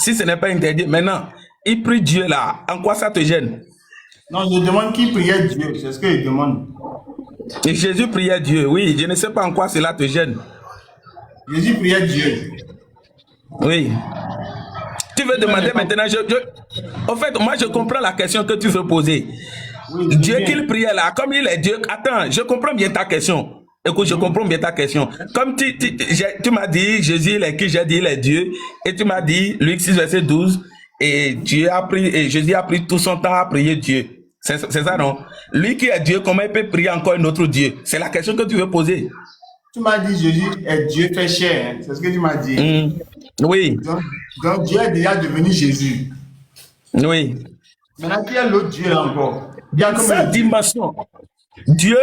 Si ce n'est pas interdit, maintenant, il prie Dieu là. En quoi ça te gêne? Non, je demande qui priait Dieu. C'est ce que je demande. Et Jésus priait Dieu. Oui, je ne sais pas en quoi cela te gêne. Jésus priait Dieu. Oui. Tu veux demander maintenant, en fait, moi je comprends la question que tu veux poser. Oui, Dieu bien. qu'il priait là, comme il est Dieu. Attends, je comprends bien ta question. Écoute, je comprends bien ta question. Comme tu m'as dit, Jésus il est qui? J'ai dit il est Dieu. Et tu m'as dit, Luc 6, verset 12, et Dieu a pris, et Jésus a pris tout son temps à prier Dieu. C'est ça, non? Lui qui est Dieu, comment il peut prier encore un autre Dieu? C'est la question que tu veux poser. Tu m'as dit Jésus est Dieu fait chair. Hein? C'est ce que tu m'as dit. Oui. Donc Dieu est déjà devenu Jésus. Oui. Maintenant, qui est l'autre Dieu là encore? Bien comme Sa dimension. Dieu,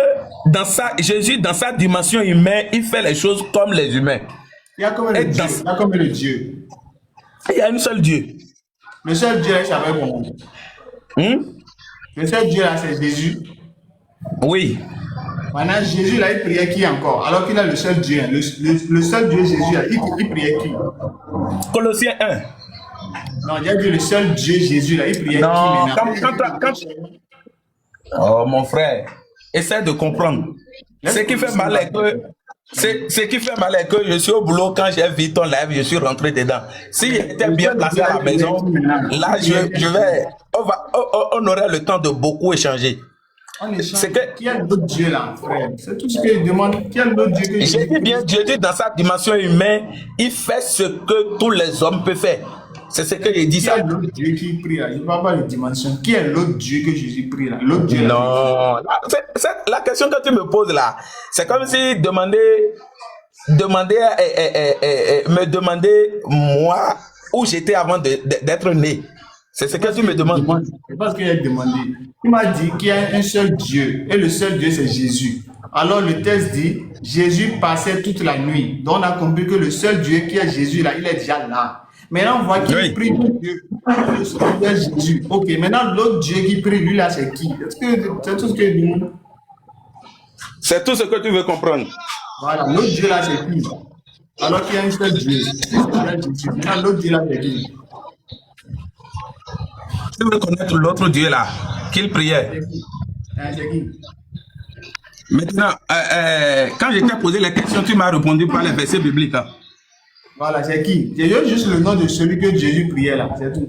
Jésus, dans sa dimension humaine, il fait les choses comme les humains. Il y a comme le Dieu. Il y a comme le Dieu. Il y a un seul Dieu. Le seul Dieu là, ça va comment? Le seul Dieu là, c'est Jésus. Oui. Maintenant, Jésus là, il priait qui encore? Alors qu'il a le seul Dieu. Le seul Dieu Jésus là, il priait qui? Colossiens 1. Non, il a dit le seul Dieu Jésus là, il priait non, qui maintenant? Oh mon frère, essaie de comprendre. Ce qui fait mal est que je suis au boulot, quand j'ai vu ton live, je suis rentré dedans. Si j'étais bien placé à la maison, là on aurait le temps de beaucoup échanger. C'est que qui est l'autre Dieu là, frère? C'est tout ce que je demande. Qui est l'autre Dieu que j'ai dit bien, Dieu dit dans sa dimension humaine, il fait ce que tous les hommes peuvent faire. C'est ce que j'ai dit ça. Qui est l'autre Dieu qui prie là? Je ne parle pas de dimension. Qui est l'autre Dieu que Jésus prie là? L'autre Dieu là. Non, la question que tu me poses là, c'est comme si me demander moi où j'étais avant d'être né. C'est ce que tu me demandes. C'est parce qu'il a demandé. Il m'a dit qu'il y a un seul Dieu et le seul Dieu c'est Jésus. Alors le texte dit Jésus passait toute la nuit. Donc on a compris que le seul Dieu qui est Jésus là, il est déjà là. Maintenant, on voit qu'il prie Dieu. Le seul Dieu est Jésus. Ok, maintenant l'autre Dieu qui prie, lui là, c'est qui? C'est tout ce que je demande. C'est tout ce que tu veux comprendre. Voilà, l'autre Dieu là, c'est qui? Alors qu'il y a un seul Dieu. Maintenant, l'autre Dieu là, c'est qui? Tu veux connaître l'autre Dieu là, qu'il priait. C'est qui? Maintenant, quand je t'ai posé les questions, tu m'as répondu par les versets bibliques. Hein. Voilà, c'est qui? J'ai juste le nom de celui que Jésus priait là, c'est tout.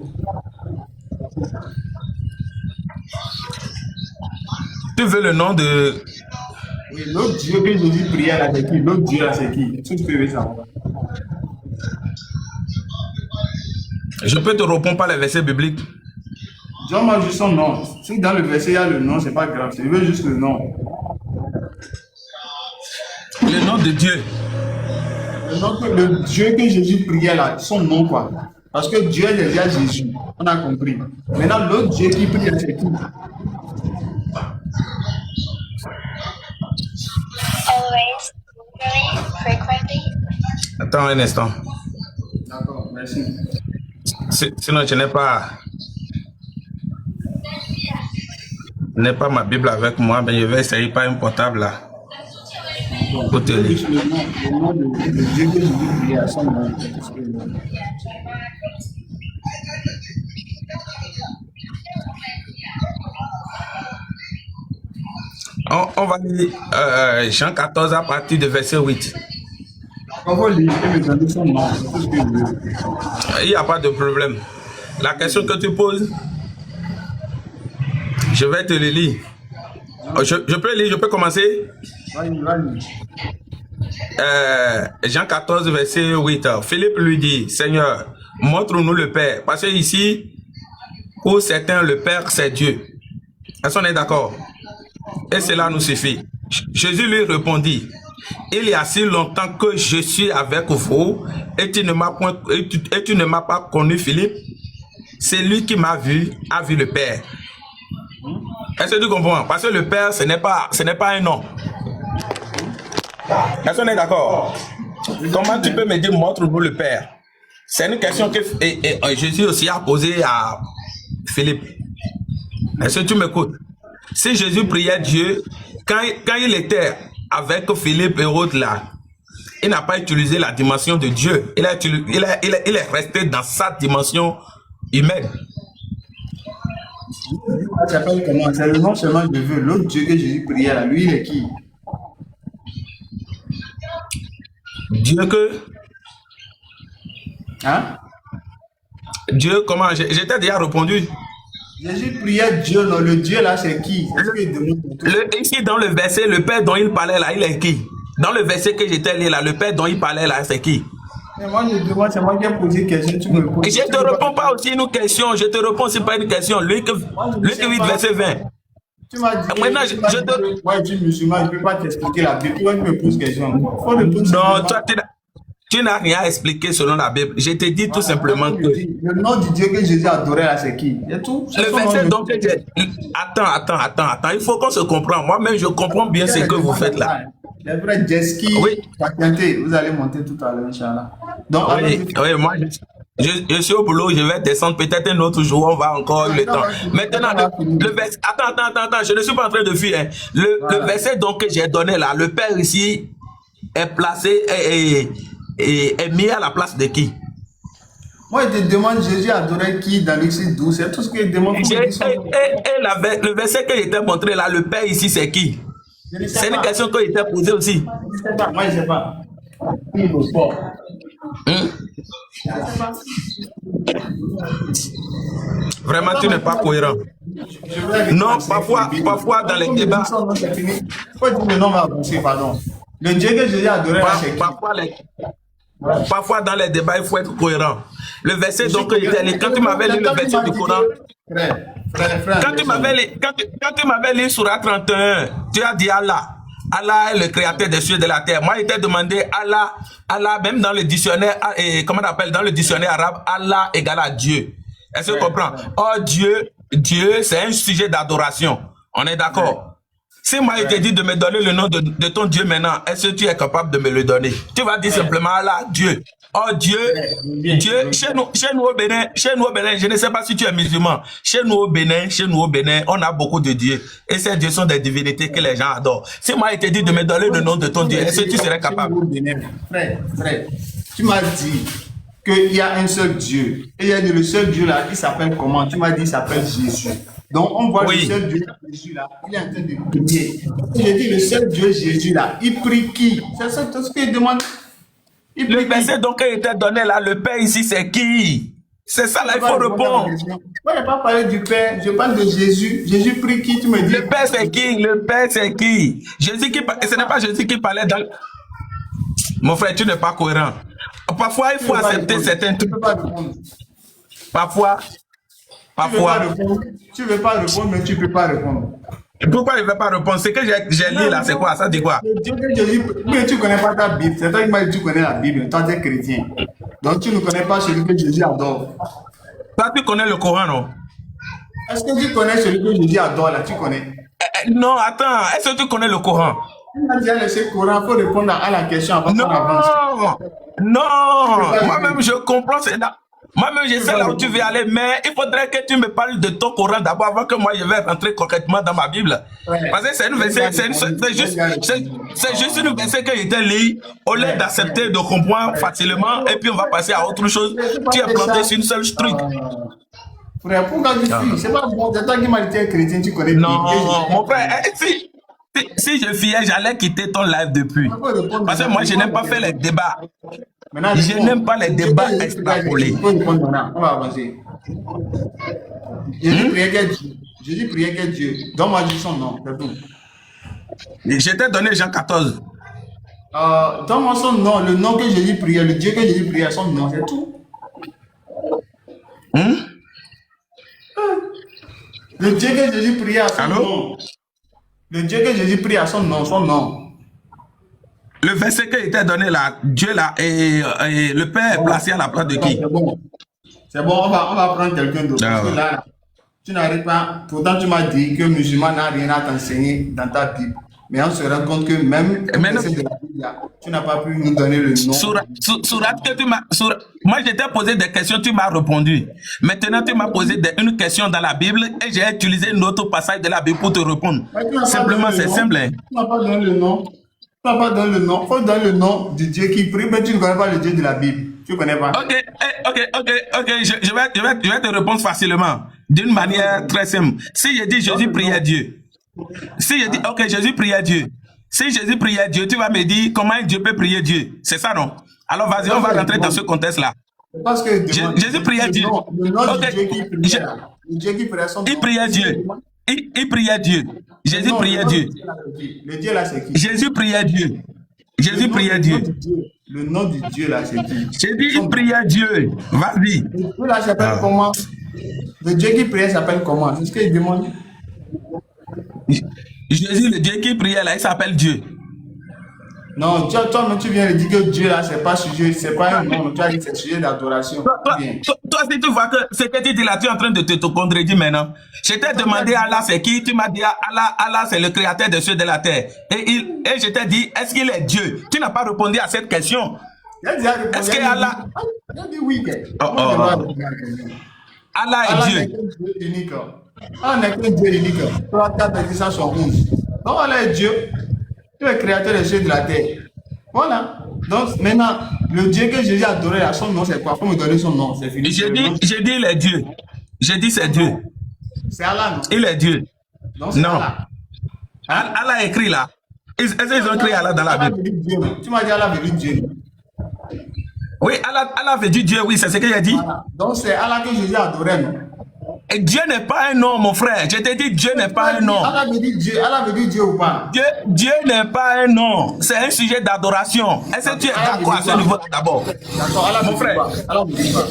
Tu veux le nom de... Oui, l'autre Dieu que Jésus priait là, c'est qui? L'autre Dieu là, c'est qui? Tout ce que je veux savoir. Je peux te répondre par les versets bibliques. Donne-moi juste son nom. Si dans le verset il y a le nom, c'est pas grave. Je veux juste le nom. Le nom de Dieu. Le Dieu que Jésus priait là, son nom quoi. Parce que Dieu est déjà Jésus. On a compris. Maintenant, l'autre Dieu qui prie, c'est qui? Attends un instant. D'accord, merci. Sinon, je n'ai pas ma Bible avec moi, mais je vais essayer par un portable là. Pour te lire. Le nom de Dieu que Jésus priait à son nom. On va lire Jean 14 à partir de verset 8. On va lire et me donner son nom. C'est tout ce que je veux. Il n'y a pas de problème. La question que tu poses, je vais te le lire. Je peux lire, je peux commencer? Vas-y. Jean 14, verset 8. Philippe lui dit, Seigneur, montre-nous le Père. Parce que ici, pour certains, le Père, c'est Dieu. Est-ce qu'on est d'accord? Et cela nous suffit. Jésus lui répondit, il y a si longtemps que je suis avec vous et tu ne m'as pas connu, Philippe. C'est lui qui m'a vu, a vu le Père. Est-ce que tu comprends? Parce que le Père, ce n'est pas un nom. Est-ce qu'on est d'accord? Comment tu peux me dire, montre-nous le Père? C'est une question que Jésus aussi a posée à Philippe. Est-ce que tu m'écoutes? Si Jésus priait Dieu, quand il était avec Philippe et autres là, il n'a pas utilisé la dimension de Dieu. Il est resté dans sa dimension humaine. Ça s'appelle comment? C'est le nom seulement je veux. L'autre Dieu que Jésus priait là, lui, il est qui? Dieu que... Hein? Dieu, comment? J'étais déjà répondu. Jésus priait Dieu, non, le Dieu là, c'est qui? Ici, dans le verset, le Père dont il parlait là, il est qui? Dans le verset que j'étais lu là, le Père dont il parlait là, c'est qui? Mais moi, je demande, c'est moi qui ai posé une question, tu me poses. Je ne te réponds pas aussi une question, je te réponds, c'est pas une question. Lui qui vit verset 20. Tu m'as dit, maintenant, moi, je suis musulman, je ne peux pas t'expliquer la Bible. Toi, tu me poses question. Faut répondre non, toi, tu n'as rien à expliquer selon la Bible. Je te dis tout simplement que... Le nom du Dieu que Jésus adorait là, c'est qui? C'est tout. Le verset donc que j'ai... Attends. Il faut qu'on se comprenne. Moi-même, je comprends bien ce que vous faites là. Les vrais Jeski, patientez, vous allez monter tout à l'heure, Inch'Allah. Donc, oui, moi, je suis au boulot, je vais descendre peut-être un autre jour, on va encore le temps. Maintenant, le verset... Attends, je ne suis pas en train de fuir. Hein. Le verset donc que j'ai donné là, le Père ici est placé et est mis à la place de qui? Moi, je te demande, Jésus adorait qui dans l'Exode 12? C'est tout ce qu'il demande. Le verset que j'étais montré là, le Père ici, c'est qui? C'est une question que j'étais posée aussi. Je ne sais pas, moi je ne sais pas. Vraiment, tu n'es pas cohérent. Non, parfois dans les débats. Pourquoi dire le nom va avancer, pardon? Le Dieu que Jésus adorait, c'est qui? Parfois dans les débats, il faut être cohérent. Le verset donc quand tu m'avais lu le verset du Coran, quand tu m'avais lu Surah 31, tu as dit Allah. Allah est le créateur des cieux et de la terre. Moi, il t'a demandé Allah, même dans le dictionnaire, comment on appelle, dans le dictionnaire arabe, Allah égale à Dieu. Est-ce que tu comprends? Oh, Dieu, c'est un sujet d'adoration. On est d'accord? Si moi, il te dit de me donner le nom de ton Dieu maintenant, est-ce que tu es capable de me le donner? Tu vas dire simplement Allah, Dieu. Oh Dieu, chez nous au Bénin, je ne sais pas si tu es musulman. Chez nous au Bénin, on a beaucoup de dieux. Et ces dieux sont des divinités que les gens adorent. Si moi, il te dit de me donner le nom de ton Dieu, est-ce que tu serais capable? Frère, tu m'as dit qu'il y a un seul Dieu. Et il y a le seul Dieu là, il s'appelle comment? Tu m'as dit il s'appelle Jésus. Donc on voit le seul Dieu Jésus là, il est en train de prier. J'ai dit le seul Dieu Jésus là, il prie qui? C'est ça tout ce qu'il demande. Le verset donc qui était donné là, le Père ici, c'est qui? C'est ça là, il faut répondre. Moi, je n'ai pas parlé du Père, je parle de Jésus. Jésus prie qui? Tu me dis. Le Père c'est qui? Le Père c'est qui? Jésus qui ce n'est pas Jésus qui parlait dans... Mon frère, tu n'es pas cohérent. Parfois, il faut accepter certains trucs. Parfois. Tu ne veux pas répondre, mais tu ne peux pas répondre. Pourquoi il ne veut pas répondre? Ce que j'ai lu là, c'est quoi? Ça dit quoi? Mais tu ne connais pas ta Bible. C'est toi qui m'as dit que tu connais la Bible. Toi, tu es chrétien. Donc, tu ne connais pas celui que Jésus adore. Toi, tu connais le Coran, non? Est-ce que tu connais celui que Jésus adore là? Tu connais? Non, attends. Est-ce que tu connais le Coran? Tu m'as déjà laissé le Coran. Il faut répondre à la question avant qu'on avance. Non. Moi-même, je comprends. Moi-même, je sais là où tu veux aller, mais il faudrait que tu me parles de ton Coran d'abord avant que moi je vais rentrer concrètement dans ma Bible. Parce que c'est une verset, c'est juste une verset que j'étais lu, au lieu d'accepter, de comprendre facilement, et puis on va passer à autre chose. Tu es planté sur une seule truc. Frère, pourquoi tu fuis? C'est pas bon, c'est toi qui m'as dit chrétien, tu connais. Non, mon frère, si je fuyais, j'allais quitter ton live depuis. Parce que moi, je n'aime pas faire les débats. Je n'aime pas les débats extrapolés. On va avancer. Jésus priait que Dieu. Donne-moi son nom, c'est tout. Je t'ai donné Jean 14. Donne-moi son nom, le nom que Jésus priait, le Dieu que Jésus priait, son nom, c'est tout. Le Dieu que Jésus priait à son nom. Le Dieu que Jésus prie à son nom, son nom. Le verset qui était donné là, Dieu là, et le Père est placé à la place de qui? C'est bon, on va prendre quelqu'un d'autre. Parce que là, tu n'arrives pas. Pourtant, tu m'as dit que le musulman n'a rien à t'enseigner dans ta Bible. Mais on se rend compte que même tu n'as pas pu nous donner le nom. Moi, je t'ai posé des questions, tu m'as répondu. Maintenant, tu m'as posé une question dans la Bible et j'ai utilisé un autre passage de la Bible pour te répondre. Simplement, c'est simple. Tu n'as pas donné le nom. Tu vas pas donner le nom. Il faut donner le nom du Dieu qui prie, mais tu ne connais pas le Dieu de la Bible. Tu ne connais pas. Ok. Je vais te répondre facilement, d'une manière très simple. Si je dis Jésus priait Dieu, si je dis, ok, Jésus priait Dieu, si Jésus priait Dieu, tu vas me dire comment Dieu peut prier Dieu. C'est ça, non? Alors, vas-y, on va rentrer dans ce contexte-là. Parce que Jésus priait Dieu. Le nom du Dieu qui priait. Le Dieu qui priait son nom. Il priait Dieu. Il priait Dieu. Jésus priait Dieu. Le Dieu là, c'est qui? Jésus priait Dieu. Jésus priait Dieu. Le nom du Dieu là, c'est qui? Jésus, il priait Dieu. Vas-y. Le Dieu là s'appelle comment? Le Dieu qui priait s'appelle comment? C'est ce qu'il demande. Jésus, le Dieu qui priait là, il s'appelle Dieu. Non, toi, tu viens de dire que Dieu là, c'est pas sujet, c'est pas un nom, tu as dit c'est sujet d'adoration. Toi, si tu vois que ce que tu dis là, tu es en train de te contredire maintenant. Je t'ai demandé Allah c'est qui, tu m'as dit Allah c'est le créateur de ceux de la terre. Et je t'ai dit, est-ce qu'il est Dieu? Tu n'as pas répondu à cette question. Est-ce que Allah... oui. Allah est Dieu. Allah n'est qu'un Dieu unique. 3, 4, 10, 111. Donc Allah est Dieu. Tu es créateur des cieux de la terre. Voilà. Donc maintenant, le Dieu que Jésus a adoré, là, son nom c'est quoi? Il faut me donner son nom. C'est fini. J'ai dit il est Dieu. J'ai dit c'est Dieu. C'est Allah, non? Il est Dieu. Donc, non. Allah. Hein? Allah écrit là. Est-ce qu'ils ont écrit Allah dans la Bible? Tu m'as dit Allah veut dire Dieu. Oui, Allah veut dire Dieu, oui, c'est ce que j'ai dit. Voilà. Donc c'est Allah que Jésus a adoré, non? Et Dieu n'est pas un nom, mon frère. Je t'ai dit, Dieu n'est pas un nom. Allah veut dire Dieu. Allah veut dire Dieu ou pas? Dieu n'est pas un nom. C'est un sujet d'adoration. Est-ce que tu es d'accord à ce niveau d'abord? D'accord, Allah mon frère. Allah veut dire quoi?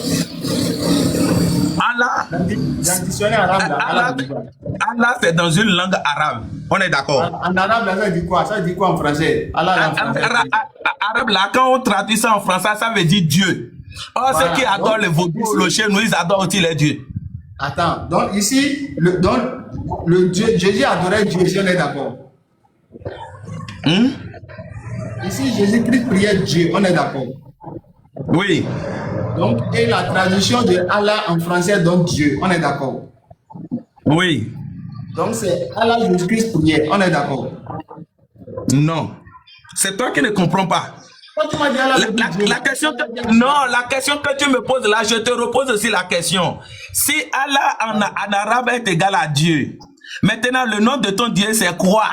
Allah, c'est dans une langue arabe. On est d'accord? En arabe, ça dit quoi? Ça dit quoi en français? Allah, arabe, là, quand on traduit ça en français, ça veut dire Dieu. Or, ceux qui adorent le vaudou, le chien, nous, ils adorent aussi les dieux. Attends, donc ici, le Dieu, Jésus adorait Dieu, si on est d'accord. Ici, Jésus-Christ priait Dieu, on est d'accord. Oui. Donc, et la traduction de Allah en français donne Dieu, on est d'accord. Oui. Donc, c'est Allah Jésus-Christ priait, on est d'accord. Non. C'est toi qui ne comprends pas. La question que tu me poses là, je te repose aussi la question. Si Allah en arabe est égal à Dieu, maintenant le nom de ton Dieu c'est quoi?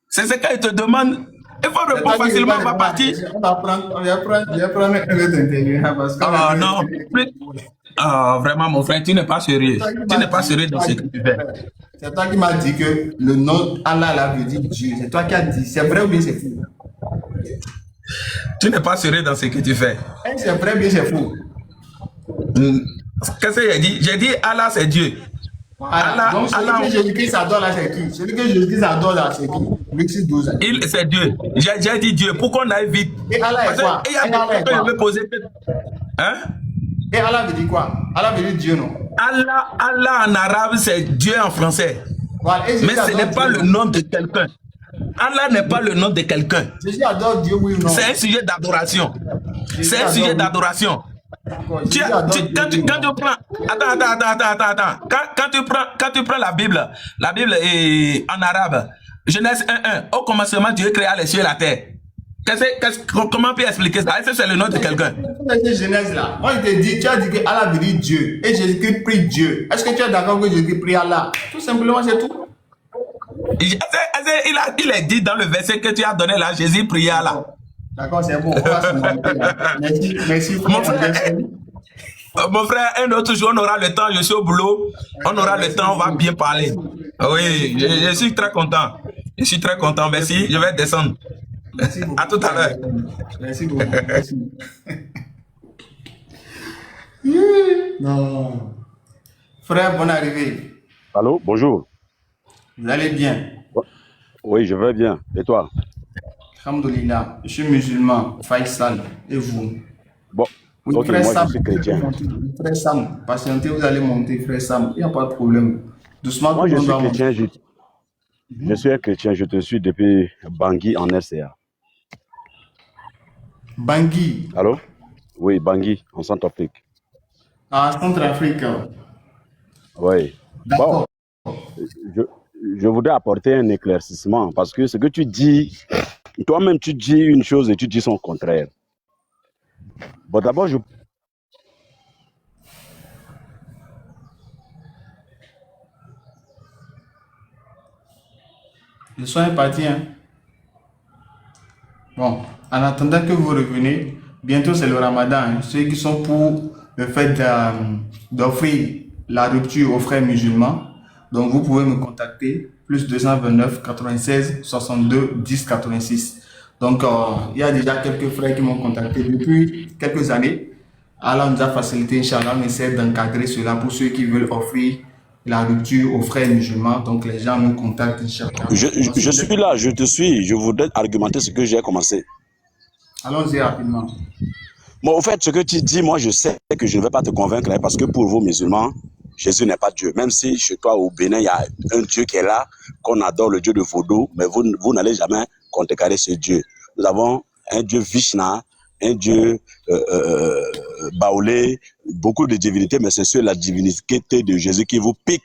C'est ce qu'il te demande. Il faut répondre facilement, ma partie. On va prendre un autre interview. Oh non. Oh, vraiment mon frère, tu n'es pas sérieux. Tu n'es pas sérieux dans ce que tu fais. C'est toi qui m'as dit que le nom Allah là veut dire Dieu. C'est toi qui as dit. C'est vrai ou bien c'est fou? Tu n'es pas sérieux dans ce que tu fais. C'est vrai, bien c'est fou. Qu'est-ce que j'ai dit? J'ai dit Allah c'est Dieu. Allah, donc celui que Jésus-Christ adore là c'est qui? Celui que Jésus-Christ adore là c'est qui? Luc 6, 12. C'est Dieu. J'ai dit Dieu. Pourquoi on aille vite? Et Allah est quoi? Il y a des questions que je vais poser. Hein? Et Allah veut dire quoi? Allah veut dire Dieu, non? Allah en arabe c'est Dieu en français. Voilà. Mais ce n'est pas le nom de quelqu'un. Allah n'est pas le nom de quelqu'un. Jésus adore Dieu, oui ou non? C'est un sujet d'adoration. C'est un sujet d'adoration. Quand tu prends... Attends. Quand tu prends la Bible est en arabe. Genèse 1:1. Au commencement, Dieu créa les cieux et la terre. Comment on peut expliquer ça? Est-ce que c'est le nom de quelqu'un? Genèse là. Moi, je te dis, tu as dit que Allah veut dire Dieu. Et Jésus-Christ prie Dieu. Est-ce que tu es d'accord que Jésus-Christ prie Allah? Tout simplement, c'est tout. Il a dit dans le verset que tu as donné là, Jésus priait Allah. D'accord, c'est bon. On va se monter là. Merci. Mon frère, un autre jour, on aura le temps. Je suis au boulot. On aura le temps, on va bien parler. Oui, je suis très content. Je suis très content. Merci. Je vais descendre. Merci beaucoup. À tout à l'heure. Merci beaucoup. Merci. Non. Frère, bonne arrivée. Allô, bonjour. Vous allez bien? Oui, je vais bien. Et toi? Alhamdoulilah. Je suis musulman, Faisal. Et vous? Bon, oui, ok, frère moi Sam, je suis chrétien. Frère Sam, patientez, vous allez monter, frère Sam. Il n'y a pas de problème. Doucement, Moi, je suis chrétien. Je suis un chrétien. Je te suis depuis Bangui en RCA. Bangui? Allô? Oui, Bangui, en Centrafrique. Ah, Centrafrique. Oui. D'accord. Bon, je voudrais apporter un éclaircissement parce que ce que tu dis Toi-même, tu dis une chose et tu dis son contraire. Bon, d'abord, Le soin est parti, hein. Bon, en attendant que vous reveniez, bientôt c'est le Ramadan, hein. Ceux qui sont pour le fait d'offrir la rupture aux frères musulmans, donc vous pouvez me contacter, plus 229 96 62 10 86. Donc, il y a déjà quelques frères qui m'ont contacté depuis quelques années. Allah nous a facilité, Inch'Allah, on essaie d'encadrer cela pour ceux qui veulent offrir la rupture aux frères musulmans. Donc, les gens nous contactent, Inch'Allah. je suis là, je te suis. Je voudrais argumenter ce que j'ai commencé. Allons-y rapidement. Bon, au fait, ce que tu dis, moi, je sais que je ne vais pas te convaincre hein, parce que pour vous, musulmans, Jésus n'est pas Dieu. Même si chez toi, au Bénin, il y a un Dieu qui est là, qu'on adore, le Dieu de Vaudou, mais vous n'allez jamais contrecarrer ce Dieu. Nous avons un Dieu Vishna, un Dieu Baolé, beaucoup de divinités, mais c'est sur la divinité de Jésus qui vous pique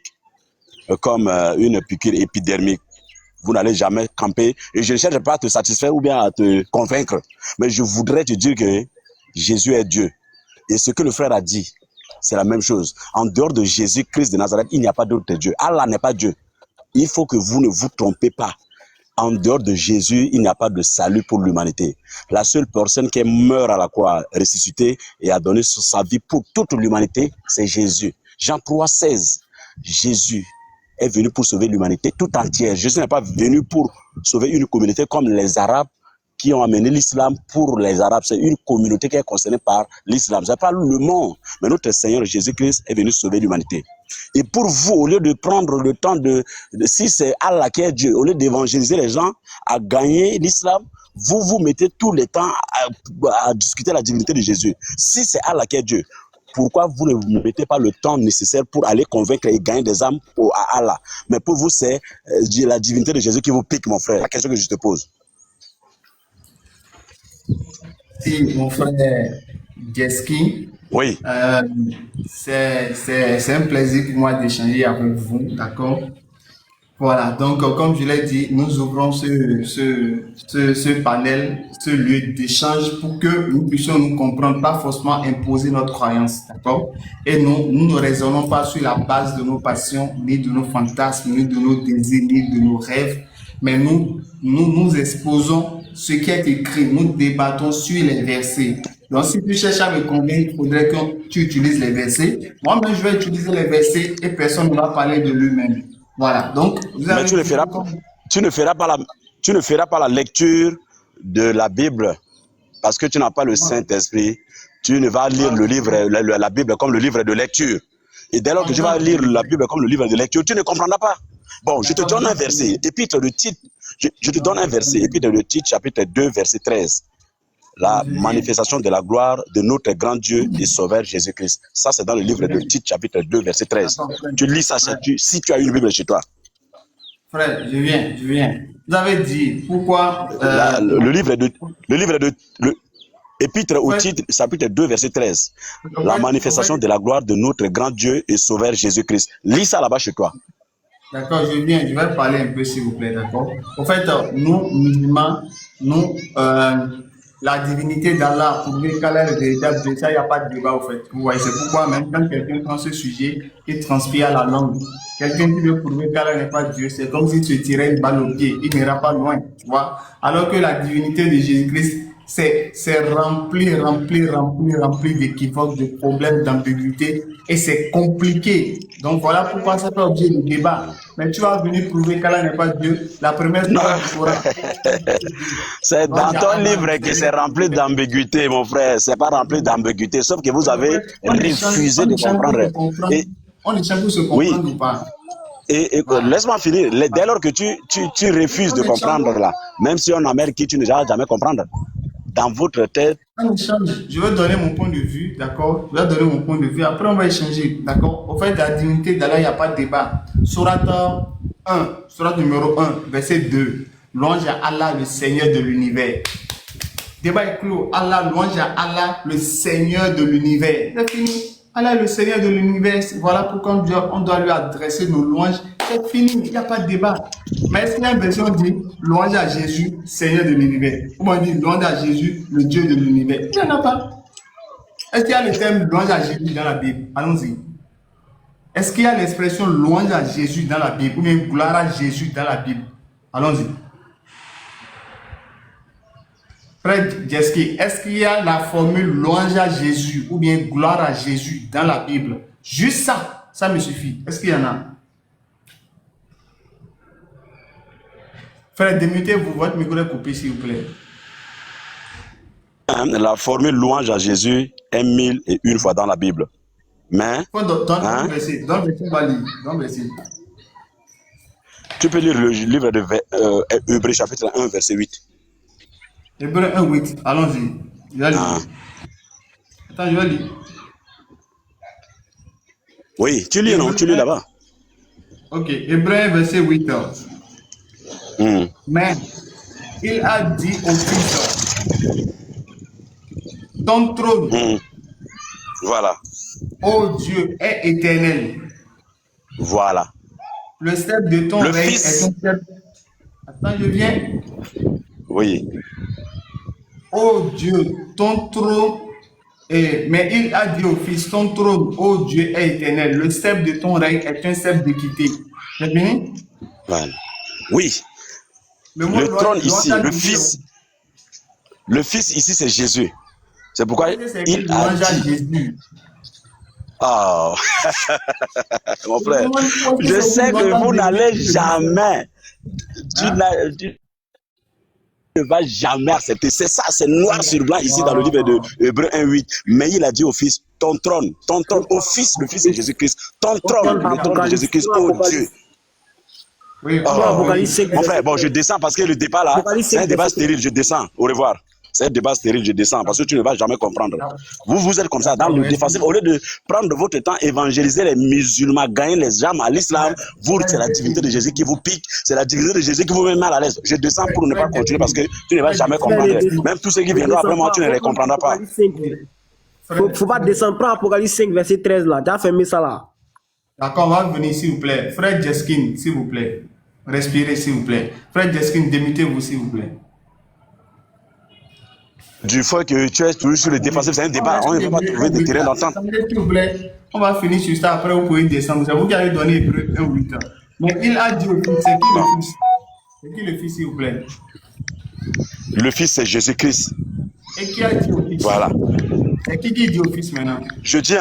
comme une piqûre épidermique. Vous n'allez jamais camper. Et je ne cherche pas à te satisfaire ou bien à te convaincre. Mais je voudrais te dire que Jésus est Dieu. Et ce que le frère a dit, c'est la même chose. En dehors de Jésus-Christ de Nazareth, il n'y a pas d'autre Dieu. Allah n'est pas Dieu. Il faut que vous ne vous trompez pas. En dehors de Jésus, il n'y a pas de salut pour l'humanité. La seule personne qui meurt à la croix, ressuscitée et a donné sa vie pour toute l'humanité, c'est Jésus. Jean 3, 16. Jésus est venu pour sauver l'humanité tout entière. Jésus n'est pas venu pour sauver une communauté comme les Arabes qui ont amené l'islam pour les Arabes. C'est une communauté qui est concernée par l'islam. Ce n'est pas le monde. Mais notre Seigneur Jésus-Christ est venu sauver l'humanité. Et pour vous, au lieu de prendre le temps si c'est Allah qui est Dieu, au lieu d'évangéliser les gens à gagner l'islam, vous mettez tout le temps à discuter la divinité de Jésus. Si c'est Allah qui est Dieu, pourquoi vous ne mettez pas le temps nécessaire pour aller convaincre et gagner des âmes à Allah? Mais pour vous, c'est la divinité de Jésus qui vous pique, mon frère. La question que je te pose. Si, mon frère Jeski, oui. C'est un plaisir pour moi d'échanger avec vous, d'accord? Voilà, donc comme je l'ai dit, nous ouvrons ce panel, ce lieu d'échange pour que nous puissions nous comprendre, pas forcément imposer notre croyance, d'accord? Et nous ne raisonnons pas sur la base de nos passions, ni de nos fantasmes, ni de nos désirs, ni de nos rêves, mais nous exposons ce qui est écrit, nous débattons sur les versets. Donc, si tu cherches à me convaincre, il faudrait que tu utilises les versets. Moi-même, je vais utiliser les versets et personne ne va parler de lui-même. Voilà. Donc, mais tu ne feras pas la lecture de la Bible parce que tu n'as pas le Saint-Esprit. Tu ne vas lire le livre, la Bible comme le livre de lecture. Et dès lors que tu vas lire la Bible comme le livre de lecture, tu ne comprendras pas. Bon, je te donne un verset, Épître de Tite. Je te donne un verset, Épître de Tite, chapitre 2, verset 13. La manifestation de la gloire de notre grand Dieu et Sauveur Jésus-Christ. Ça, c'est dans le livre de Tite, chapitre 2, verset 13. Tu lis ça si tu as une Bible chez toi. Frère, je viens. Vous avez dit pourquoi... le livre de Épître au Tite, chapitre 2, verset 13. La manifestation de la gloire de notre grand Dieu et Sauveur Jésus-Christ. Lis ça là-bas chez toi. D'accord, je vais parler un peu s'il vous plaît, d'accord? En fait, nous, musulmans, la divinité d'Allah, pour dire qu'Allah est le véritable Dieu, ça, il n'y a pas de débat, en fait. Vous voyez, c'est pourquoi même quand quelqu'un prend ce sujet, il transpire la langue. Quelqu'un qui veut prouver qu'Allah n'est pas Dieu, c'est comme si tu tirais une balle au pied, il n'ira pas loin, tu vois. Alors que la divinité de Jésus-Christ, c'est rempli d'équivoques, de problèmes, d'ambiguïté, et c'est compliqué. Donc voilà pourquoi ça fait objet de débat. Mais tu vas venir prouver qu'Allah n'est pas Dieu. La première fois, c'est dans ton livre que c'est rempli d'ambiguïté, mon frère. C'est pas rempli d'ambiguïté, sauf que vous avez refusé de comprendre. On est champion se comprendre ou pas? Et laisse-moi finir. Dès lors que tu refuses de comprendre là, même si on amène qui tu ne vas jamais comprendre. Dans votre tête. Je vais donner mon point de vue, d'accord? Je vais donner mon point de vue. Après, on va échanger, d'accord? Au fait, la divinité d'Allah, il n'y a pas de débat. Sourate numéro 1, verset 2. Louange à Allah, le Seigneur de l'univers. Débat est clos. Louange à Allah, le Seigneur de l'univers. C'est fini. Allah est le Seigneur de l'univers. Voilà pourquoi on doit lui adresser nos louanges c'est fini, il n'y a pas de débat. Mais est-ce qu'il y a une version qui dit louange à Jésus, Seigneur de l'univers? Ou on dit louange à Jésus, le Dieu de l'univers? Il n'y en a pas. Est-ce qu'il y a le terme louange à Jésus dans la Bible? Allons-y. Est-ce qu'il y a l'expression louange à Jésus dans la Bible ou bien gloire à Jésus dans la Bible? Allons-y. Frère Jeski, est-ce qu'il y a la formule louange à Jésus ou bien gloire à Jésus dans la Bible? Juste ça, ça me suffit. Est-ce qu'il y en a? Frère, démutez-vous, votre micro est coupé s'il vous plaît. La formule louange à Jésus est 1001 fois dans la Bible. Mais, Donne verset, on va lire. Donne verset. Tu peux lire le livre de Hébreux chapitre 1, verset 8. Hébreux 1, 8. Allons-y. Je vais lire. Attends, je vais lire. Oui, tu lis, non? Tu lis là-bas. Ok. Hébreux 1, verset 8. Mais il a dit au Fils, ton trône, Voilà. ô Dieu, est éternel. Voilà. Le sceptre de ton Le règne Fils. est ton sceptre. Attends, je viens. Oui. Ô Dieu, ton trône mais il a dit au Fils, ton trône, ô Dieu, est éternel. Le sceptre de ton règne est un sceptre d'équité. C'est fini? Voilà. Oui. Le trône ici, le Fils ici, c'est Jésus. C'est pourquoi il a dit... Jésus. Oh, mon frère, je sais que vous n'allez jamais, tu ne vas jamais accepter. C'est ça, c'est noir sur blanc ici dans le livre de Hébreux 1:8. Mais il a dit au Fils, ton trône, au Fils, le Fils c'est Jésus-Christ, ton trône, le trône de Jésus-Christ, oh Dieu. Oui, mon frère, bon, je descends parce que le débat là, c'est un débat stérile, je descends. Au revoir. C'est un débat stérile, je descends parce que tu ne vas jamais comprendre. Vous êtes comme ça, dans le défensif. Au lieu de prendre votre temps, évangéliser les musulmans, gagner les âmes à l'islam, vous, c'est la divinité de Jésus qui vous pique, c'est la divinité de Jésus qui vous met mal à l'aise. Je descends pour ne pas continuer parce que tu ne vas jamais comprendre. Même tous ceux qui viendront après moi, tu ne les comprendras pas. Faut pas descendre, prends Apocalypse 5, verset 13 là. Tu as fermé ça là. D'accord, on va venir s'il vous plaît. Frère Jeskin, s'il vous plaît. Respirez s'il vous plaît. Frère Jeskin, démutez-vous s'il vous plaît. Du fait que tu es toujours sur le défensif, c'est un débat, on ne peut pas trouver de terrain d'entente. S'il vous plaît, on va finir sur ça, après vous pouvez descendre. C'est vous qui avez donné Hébreux 1:8. Mais il a dit au Fils, c'est qui le Fils? C'est qui le Fils s'il vous plaît? Le Fils c'est Jésus-Christ. Et qui a dit au Fils? Voilà. C'est qui dit au Fils maintenant? Je dis,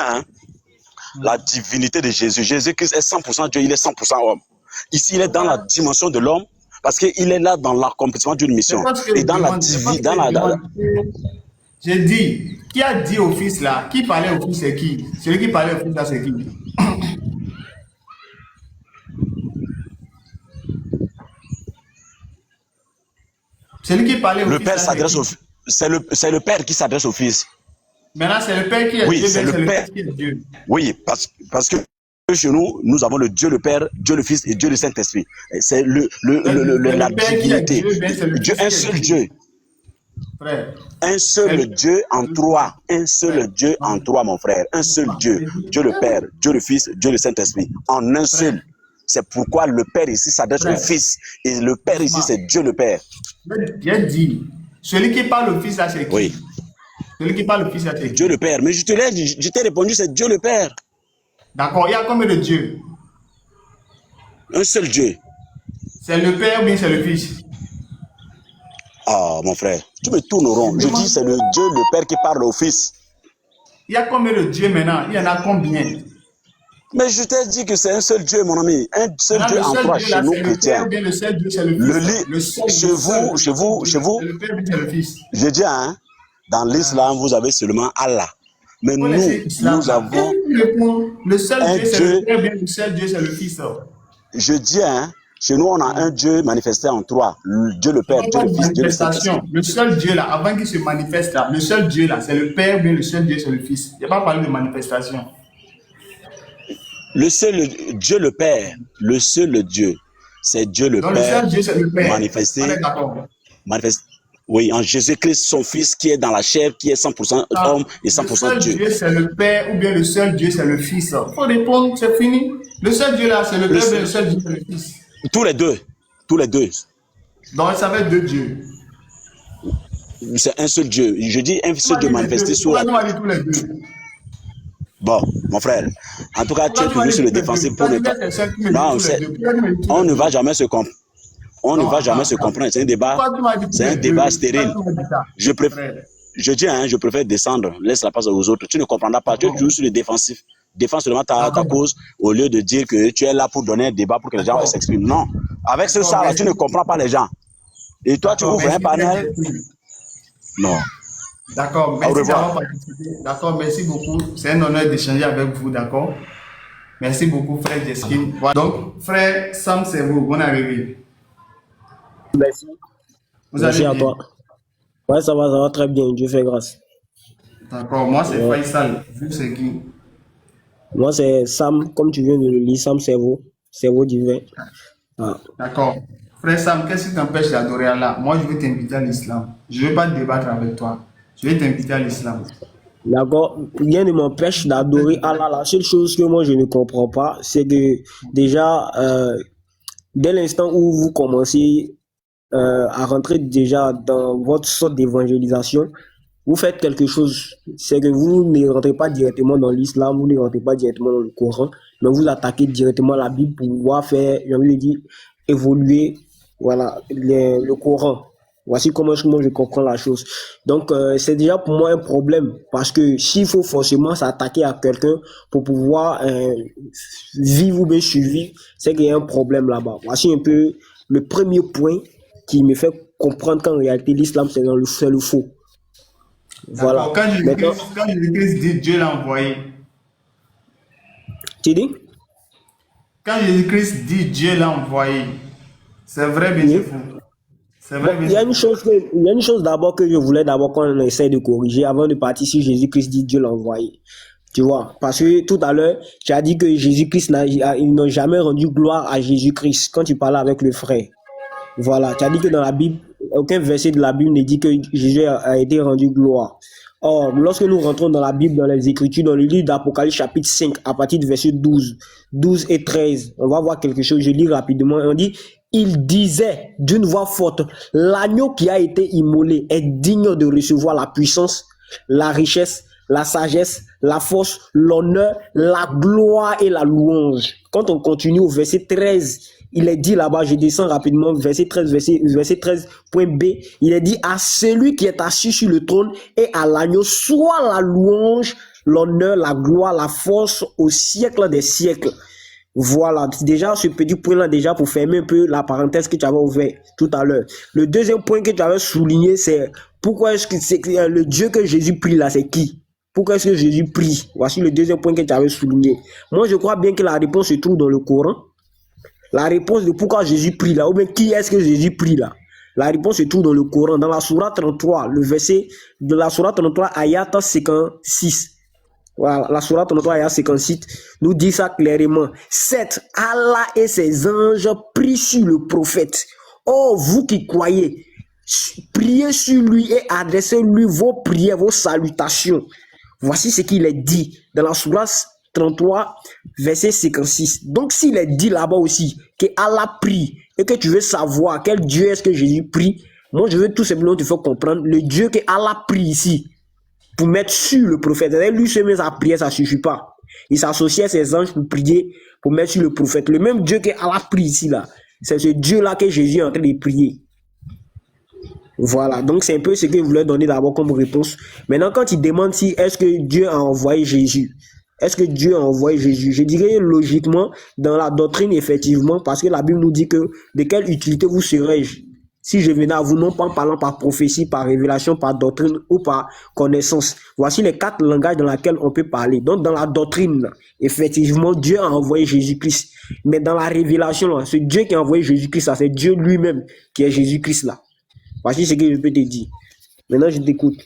la divinité de Jésus. Jésus-Christ est 100% Dieu, il est 100% homme. Ici, il est dans la dimension de l'homme. Parce qu'il est là dans l'accomplissement d'une mission. Et dans la divinité. J'ai dit, qui a dit au Fils là? Qui parlait au Fils c'est qui? Celui qui parlait au Fils là c'est qui? Celui qui parlait au Le Fils. Père s'adresse au Fils. C'est le Père qui s'adresse au Fils. Maintenant, c'est le Père qui est oui, Dieu. C'est le Père qui est Dieu. Oui, parce que chez nous, nous avons le Dieu le Père, Dieu le Fils et Dieu le Saint-Esprit. C'est la divinité. Dieu, un seul Dieu. Frère. Un seul Dieu en trois. Un seul Dieu en trois, mon frère. Un seul Dieu. Dieu le Père, Dieu le Fils, Dieu le Saint-Esprit. En un seul. C'est pourquoi le Père ici s'adresse au Fils. Et le Père ici, c'est Dieu le Père. J'ai dit, celui qui parle au Fils là, c'est qui? Oui. Celui qui parle au Fils là, c'est qui? Dieu le Père. Mais je t'ai répondu, c'est Dieu le Père. D'accord, il y a combien de dieux? Un seul Dieu. C'est le Père ou bien c'est le Fils? Ah, mon frère, tu me tournes au rond. Je dis c'est le Dieu, le Père qui parle au Fils. Il y a combien de dieux maintenant? Il y en a combien? Mais je t'ai dit que c'est un seul Dieu, mon ami. Un seul Dieu en trois chez nous chrétiens. Le seul Dieu, c'est le Fils. Chez vous. Le Père, c'est le Fils. Je dis, dans l'islam, vous avez seulement Allah. Mais nous avons le seul Dieu, c'est le Père, bien le seul Dieu, c'est le Fils. Je dis, chez nous, on a un Dieu manifesté en trois. Dieu le Père, Dieu le Fils, Dieu le Saint-Esprit. Le seul Dieu là, avant qu'il se manifeste là, le seul Dieu là, c'est le Père, bien le seul Dieu, c'est le Fils. Il n'y a pas parlé de manifestation. Le seul Dieu le Père, le seul Dieu, c'est Dieu le Père. Le seul Dieu, c'est le Père. Manifesté. Oui, en Jésus-Christ, son Fils qui est dans la chair, qui est 100% Ah, homme et le 100% seul Dieu. Dieu, c'est le Père, ou bien le seul Dieu, c'est le Fils. Il faut répondre, c'est fini. Le seul Dieu là, c'est le Le Père, mais seul- le seul Dieu, c'est le Fils. tous les deux. Tous les deux. Donc, ça fait deux dieux. C'est un seul Dieu. Je dis un seul Dieu manifesté sur Pourquoi la... tu m'as dit tous les deux? Bon, mon frère, en tout cas, tu Pourquoi es tu m'as toujours dit sur le tous les deux? défensif Toi, pour ne tu pas... es seul qui me dit Non, tous les deux. Pourquoi tu m'as dit tous on les ne deux? va jamais se comprendre. On ne Non, va jamais attends, se attends. comprendre. C'est un débat, Pourquoi tu m'as dit tous c'est un les deux? débat Pourquoi stérile. tu m'as dit ça? Je préfère, Frère. je dis, hein, je préfère descendre. Laisse la place aux autres. Tu ne comprendras pas. Tu es toujours sur le défensif. Défends seulement ta D'accord. cause au lieu de dire que tu es là pour donner un débat pour que les gens D'accord. s'expriment. Non. Avec ce D'accord, ça là, tu ne merci. comprends pas les gens. Et toi, tu D'accord, ouvres un merci, frère panel. Jeffrey. Non. D'accord, Au merci revoir. d'avoir participé. D'accord, merci beaucoup. C'est un honneur d'échanger avec vous, d'accord? Merci beaucoup, frère Jeskin. Voilà. Donc, frère Sam, c'est vous. Bonne arrivée. Merci. Vous Merci allez à bien? toi. Ouais, ça va très bien. Dieu fait grâce. D'accord, moi c'est Ouais. Faisal. Vous, c'est qui? Moi, c'est Sam, comme tu viens de le lire, Sam cerveau divin. Ah. D'accord. Frère Sam, qu'est-ce qui t'empêche d'adorer Allah? Moi, je vais t'inviter à l'islam. Je ne vais pas débattre avec toi. Je vais t'inviter à l'islam. D'accord, rien ne m'empêche d'adorer Allah. La seule chose que moi je ne comprends pas, c'est que déjà, dès l'instant où vous commencez à rentrer déjà dans votre sorte d'évangélisation, vous faites quelque chose. C'est que vous ne rentrez pas directement dans l'islam, vous ne rentrez pas directement dans le Coran, mais vous attaquez directement la Bible pour pouvoir faire, j'ai envie de dire, évoluer, voilà, le Coran. Voici comment moi je comprends la chose. Donc, c'est déjà pour moi un problème parce que s'il faut forcément s'attaquer à quelqu'un pour pouvoir vivre ou bien survivre, c'est qu'il y a un problème là-bas. Voici un peu le premier point qui me fait comprendre qu'en réalité, l'islam, c'est le faux. Voilà. D'accord. Maintenant, Quand Jésus-Christ dit Dieu l'a envoyé, tu dis? quand Jésus-Christ dit Dieu l'a envoyé, c'est vrai, bien Oui. c'est faux. C'est vrai, bien Il y a c'est une faux. chose d'abord que je voulais d'abord qu'on essaie de corriger avant de partir sur Jésus-Christ dit Dieu l'a envoyé. Tu vois, parce que tout à l'heure, tu as dit que Jésus-Christ ils n'ont jamais rendu gloire à Jésus-Christ quand tu parlais avec le frère. Voilà, tu as dit que dans la Bible, aucun verset de la Bible ne dit que Jésus a été rendu gloire. Or, lorsque nous rentrons dans la Bible, dans les Écritures, dans le livre d'Apocalypse chapitre 5, à partir du verset 12 et 13, on va voir quelque chose, je lis rapidement, on dit, il disait d'une voix forte, l'agneau qui a été immolé est digne de recevoir la puissance, la richesse, la sagesse, la force, l'honneur, la gloire et la louange. Quand on continue au verset 13, il est dit là-bas, je descends rapidement, verset 13, verset 13, point B, il est dit à celui qui est assis sur le trône et à l'agneau, soit la louange, l'honneur, la gloire, la force au siècle des siècles. Voilà, déjà ce petit point-là, déjà pour fermer un peu la parenthèse que tu avais ouvert tout à l'heure. Le deuxième point que tu avais souligné, c'est pourquoi est-ce que c'est le Dieu que Jésus prie là, c'est qui? Pourquoi est-ce que Jésus prie? Voici le deuxième point que tu avais souligné. Moi, je crois bien que la réponse se trouve dans le Coran. La réponse de pourquoi Jésus prie là, ou bien qui est-ce que Jésus prie là? La réponse se trouve dans le Coran, dans la Sourate 33, le verset de la Sourate 33, ayat 56. Voilà, la Sourate 33, ayat 56, nous dit ça clairement. C'est Allah et ses anges prient sur le prophète. Oh, vous qui croyez, priez sur lui et adressez-lui vos prières, vos salutations. Voici ce qu'il est dit dans la Sourate 33, verset 56. Donc, s'il est dit là-bas aussi que Allah prie et que tu veux savoir quel Dieu est-ce que Jésus prie, moi, je veux tout simplement te faire comprendre le Dieu que Allah prie ici pour mettre sur le prophète. Lui seul, sa prière, ça ne suffit pas. Il s'associe à ses anges pour prier, pour mettre sur le prophète. Le même Dieu que Allah prie ici, là, c'est ce Dieu-là que Jésus est en train de prier. Voilà, donc c'est un peu ce que je voulais donner d'abord comme réponse. Maintenant, quand il demande si est-ce que Dieu a envoyé Jésus, est-ce que Dieu a envoyé Jésus? Je dirais logiquement, dans la doctrine, effectivement, parce que la Bible nous dit que de quelle utilité vous serais-je si je venais à vous, non pas en parlant par prophétie, par révélation, par doctrine ou par connaissance. Voici les 4 langages dans lesquels on peut parler. Donc, dans la doctrine, effectivement, Dieu a envoyé Jésus-Christ. Mais dans la révélation, là, ce Dieu qui a envoyé Jésus-Christ, là, c'est Dieu lui-même qui est Jésus-Christ là. Voici ce que je peux te dire. Maintenant, je t'écoute.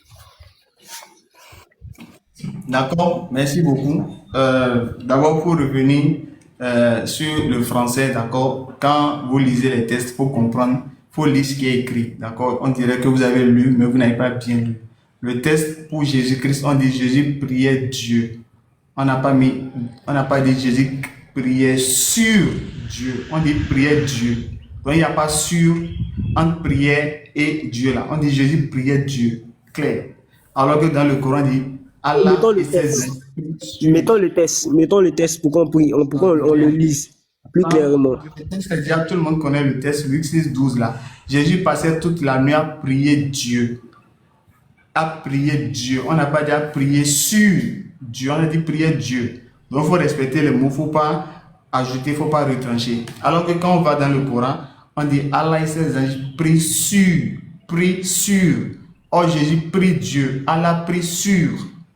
D'accord, merci beaucoup. D'abord, pour revenir sur le français, d'accord, quand vous lisez les textes, il faut comprendre, faut lire ce qui est écrit. D'accord? On dirait que vous avez lu, mais vous n'avez pas bien lu. Le texte pour Jésus-Christ, on dit Jésus priait Dieu. On n'a pas dit Jésus priait sur Dieu. On dit priait Dieu. Donc il n'y a pas sur entre prière et Dieu là. On dit Jésus priait Dieu. Clair. Alors que dans le Coran, on dit Allah et ses esprits. Mettons le test pour qu'on prie, pour qu'on le lise plus clairement. C'est-à-dire, tout le monde connaît le texte, Luc 6, 12 là. Jésus passait toute la nuit à prier Dieu. À prier Dieu. On n'a pas dit à prier sur Dieu, on a dit prier Dieu. Donc il faut respecter les mots, il ne faut pas ajouter, il ne faut pas retrancher. Alors que quand on va dans le Coran, on dit Allah et ses anges prient sur. Oh Jésus prie Dieu, Allah prie sur.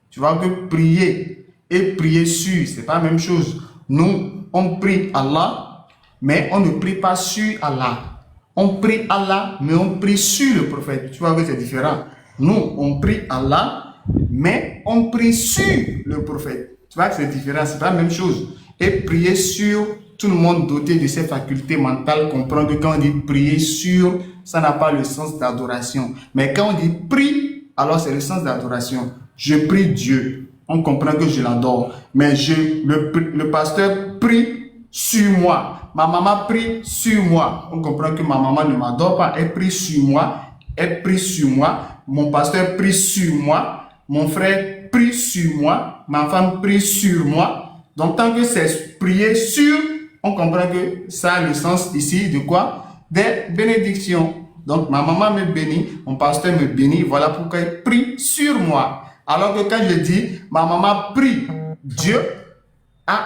Tu vois que prier et prier sur, c'est pas la même chose. Nous, on prie Allah, mais on ne prie pas sur Allah. On prie Allah, mais on prie sur le prophète. Tu vois que c'est différent. Nous, on prie Allah, mais on prie sur le prophète. Tu vois que c'est différent, c'est pas la même chose. Et prier sur, tout le monde doté de ses facultés mentales comprend que quand on dit prier sur, ça n'a pas le sens d'adoration. Mais quand on dit prie, alors c'est le sens d'adoration. Je prie Dieu, on comprend que je l'adore. Mais le pasteur prie sur moi. Ma maman prie sur moi. On comprend que ma maman ne m'adore pas, elle prie sur moi. Elle prie sur moi. Mon pasteur prie sur moi. Mon frère prie sur moi. Ma femme prie sur moi. Donc, tant que c'est prier sur, on comprend que ça a le sens ici de quoi? Des bénédictions. Donc, ma maman me bénit, mon pasteur me bénit. Voilà pourquoi il prie sur moi. Alors que quand je dis, ma maman prie Dieu,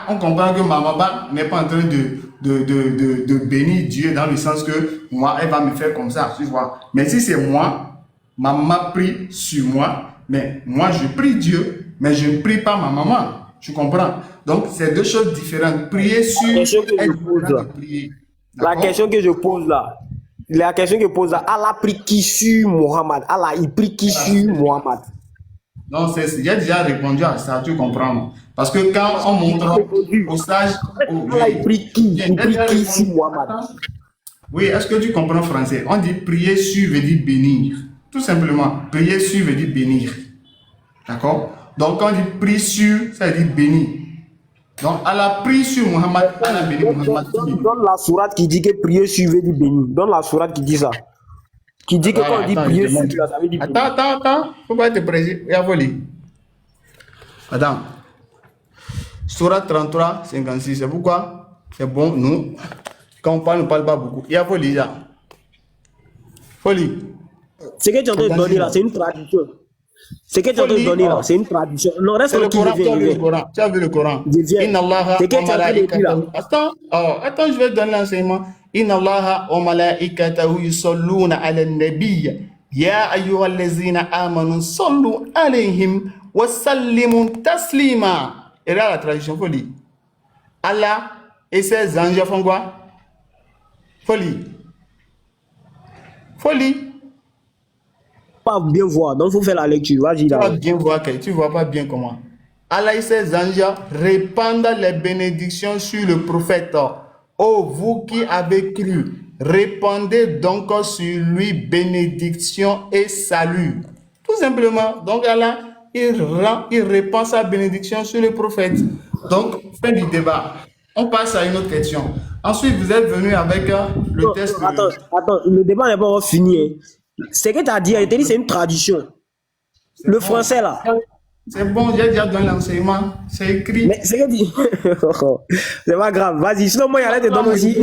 on comprend que ma maman n'est pas en train de bénir Dieu dans le sens que moi, elle va me faire comme ça, tu vois. Mais si c'est moi, ma maman prie sur moi, mais moi, je prie Dieu, mais je ne prie pas ma maman. Tu comprends? Donc, c'est deux choses différentes. Prier sur... La question que je pose là, Allah prie qui sur Mohammed? Allah, il prie qui sur Mohammed? Non, j'ai déjà répondu à ça, tu comprends? Parce que quand on montre au sage... Allah, il prie qui? Il prie qui sur Mohammed? Oui, est-ce que tu comprends français? On dit prier sur veut dire bénir. Tout simplement, prier sur veut dire bénir. D'accord? Donc, quand on dit prie sur, ça veut dire bénir. Donc, Allah prie sur Mohammed, Allah bénit Mohammed. Donne la sourate qui dit que prier sur veut dire bénir. Donne la sourate qui dit ça. Qui dit que quand on dit prier sur, ça veut dire bénir. Attends. Faut pas être précis. Il y a volé. Attends. Sourate 33, 56. C'est pourquoi? C'est bon, nous. Quand on parle pas beaucoup. Il y a volé déjà. Folie. Ce que tu es en train de donner là, c'est une tradition. Ce que tu es en train de donner là, c'est une tradition. Non, reste le Coran, tu as vu le Coran. Inna Allah Attends, je vais te donner l'enseignement. Inna Allah wa malaikatahu yusalluna ala nabiy. Ya ayyuhallazina amanu sallu alayhim wa sallimu taslima. Et là, la tradition, folie. Allah et ses anges font quoi? Folie. Pas bien voir, donc il faut faire la lecture. Vas-y, tu vas bien voir que tu vois pas bien comment. Allah et ses anges répandent les bénédictions sur le prophète. Oh, vous qui avez cru, répandez donc sur lui bénédiction et salut. Tout simplement. Donc Allah, il répand sa bénédiction sur le prophète. Donc, fin du débat. On passe à une autre question. Ensuite, vous êtes venu avec le test. Attends, le débat n'est pas encore fini. Ce que tu as dit, c'est une tradition. Le français là. C'est bon, j'ai déjà donné l'enseignement. C'est écrit. Mais c'est que tu... c'est pas grave. Vas-y. Sinon, moi, il y allait te donner aussi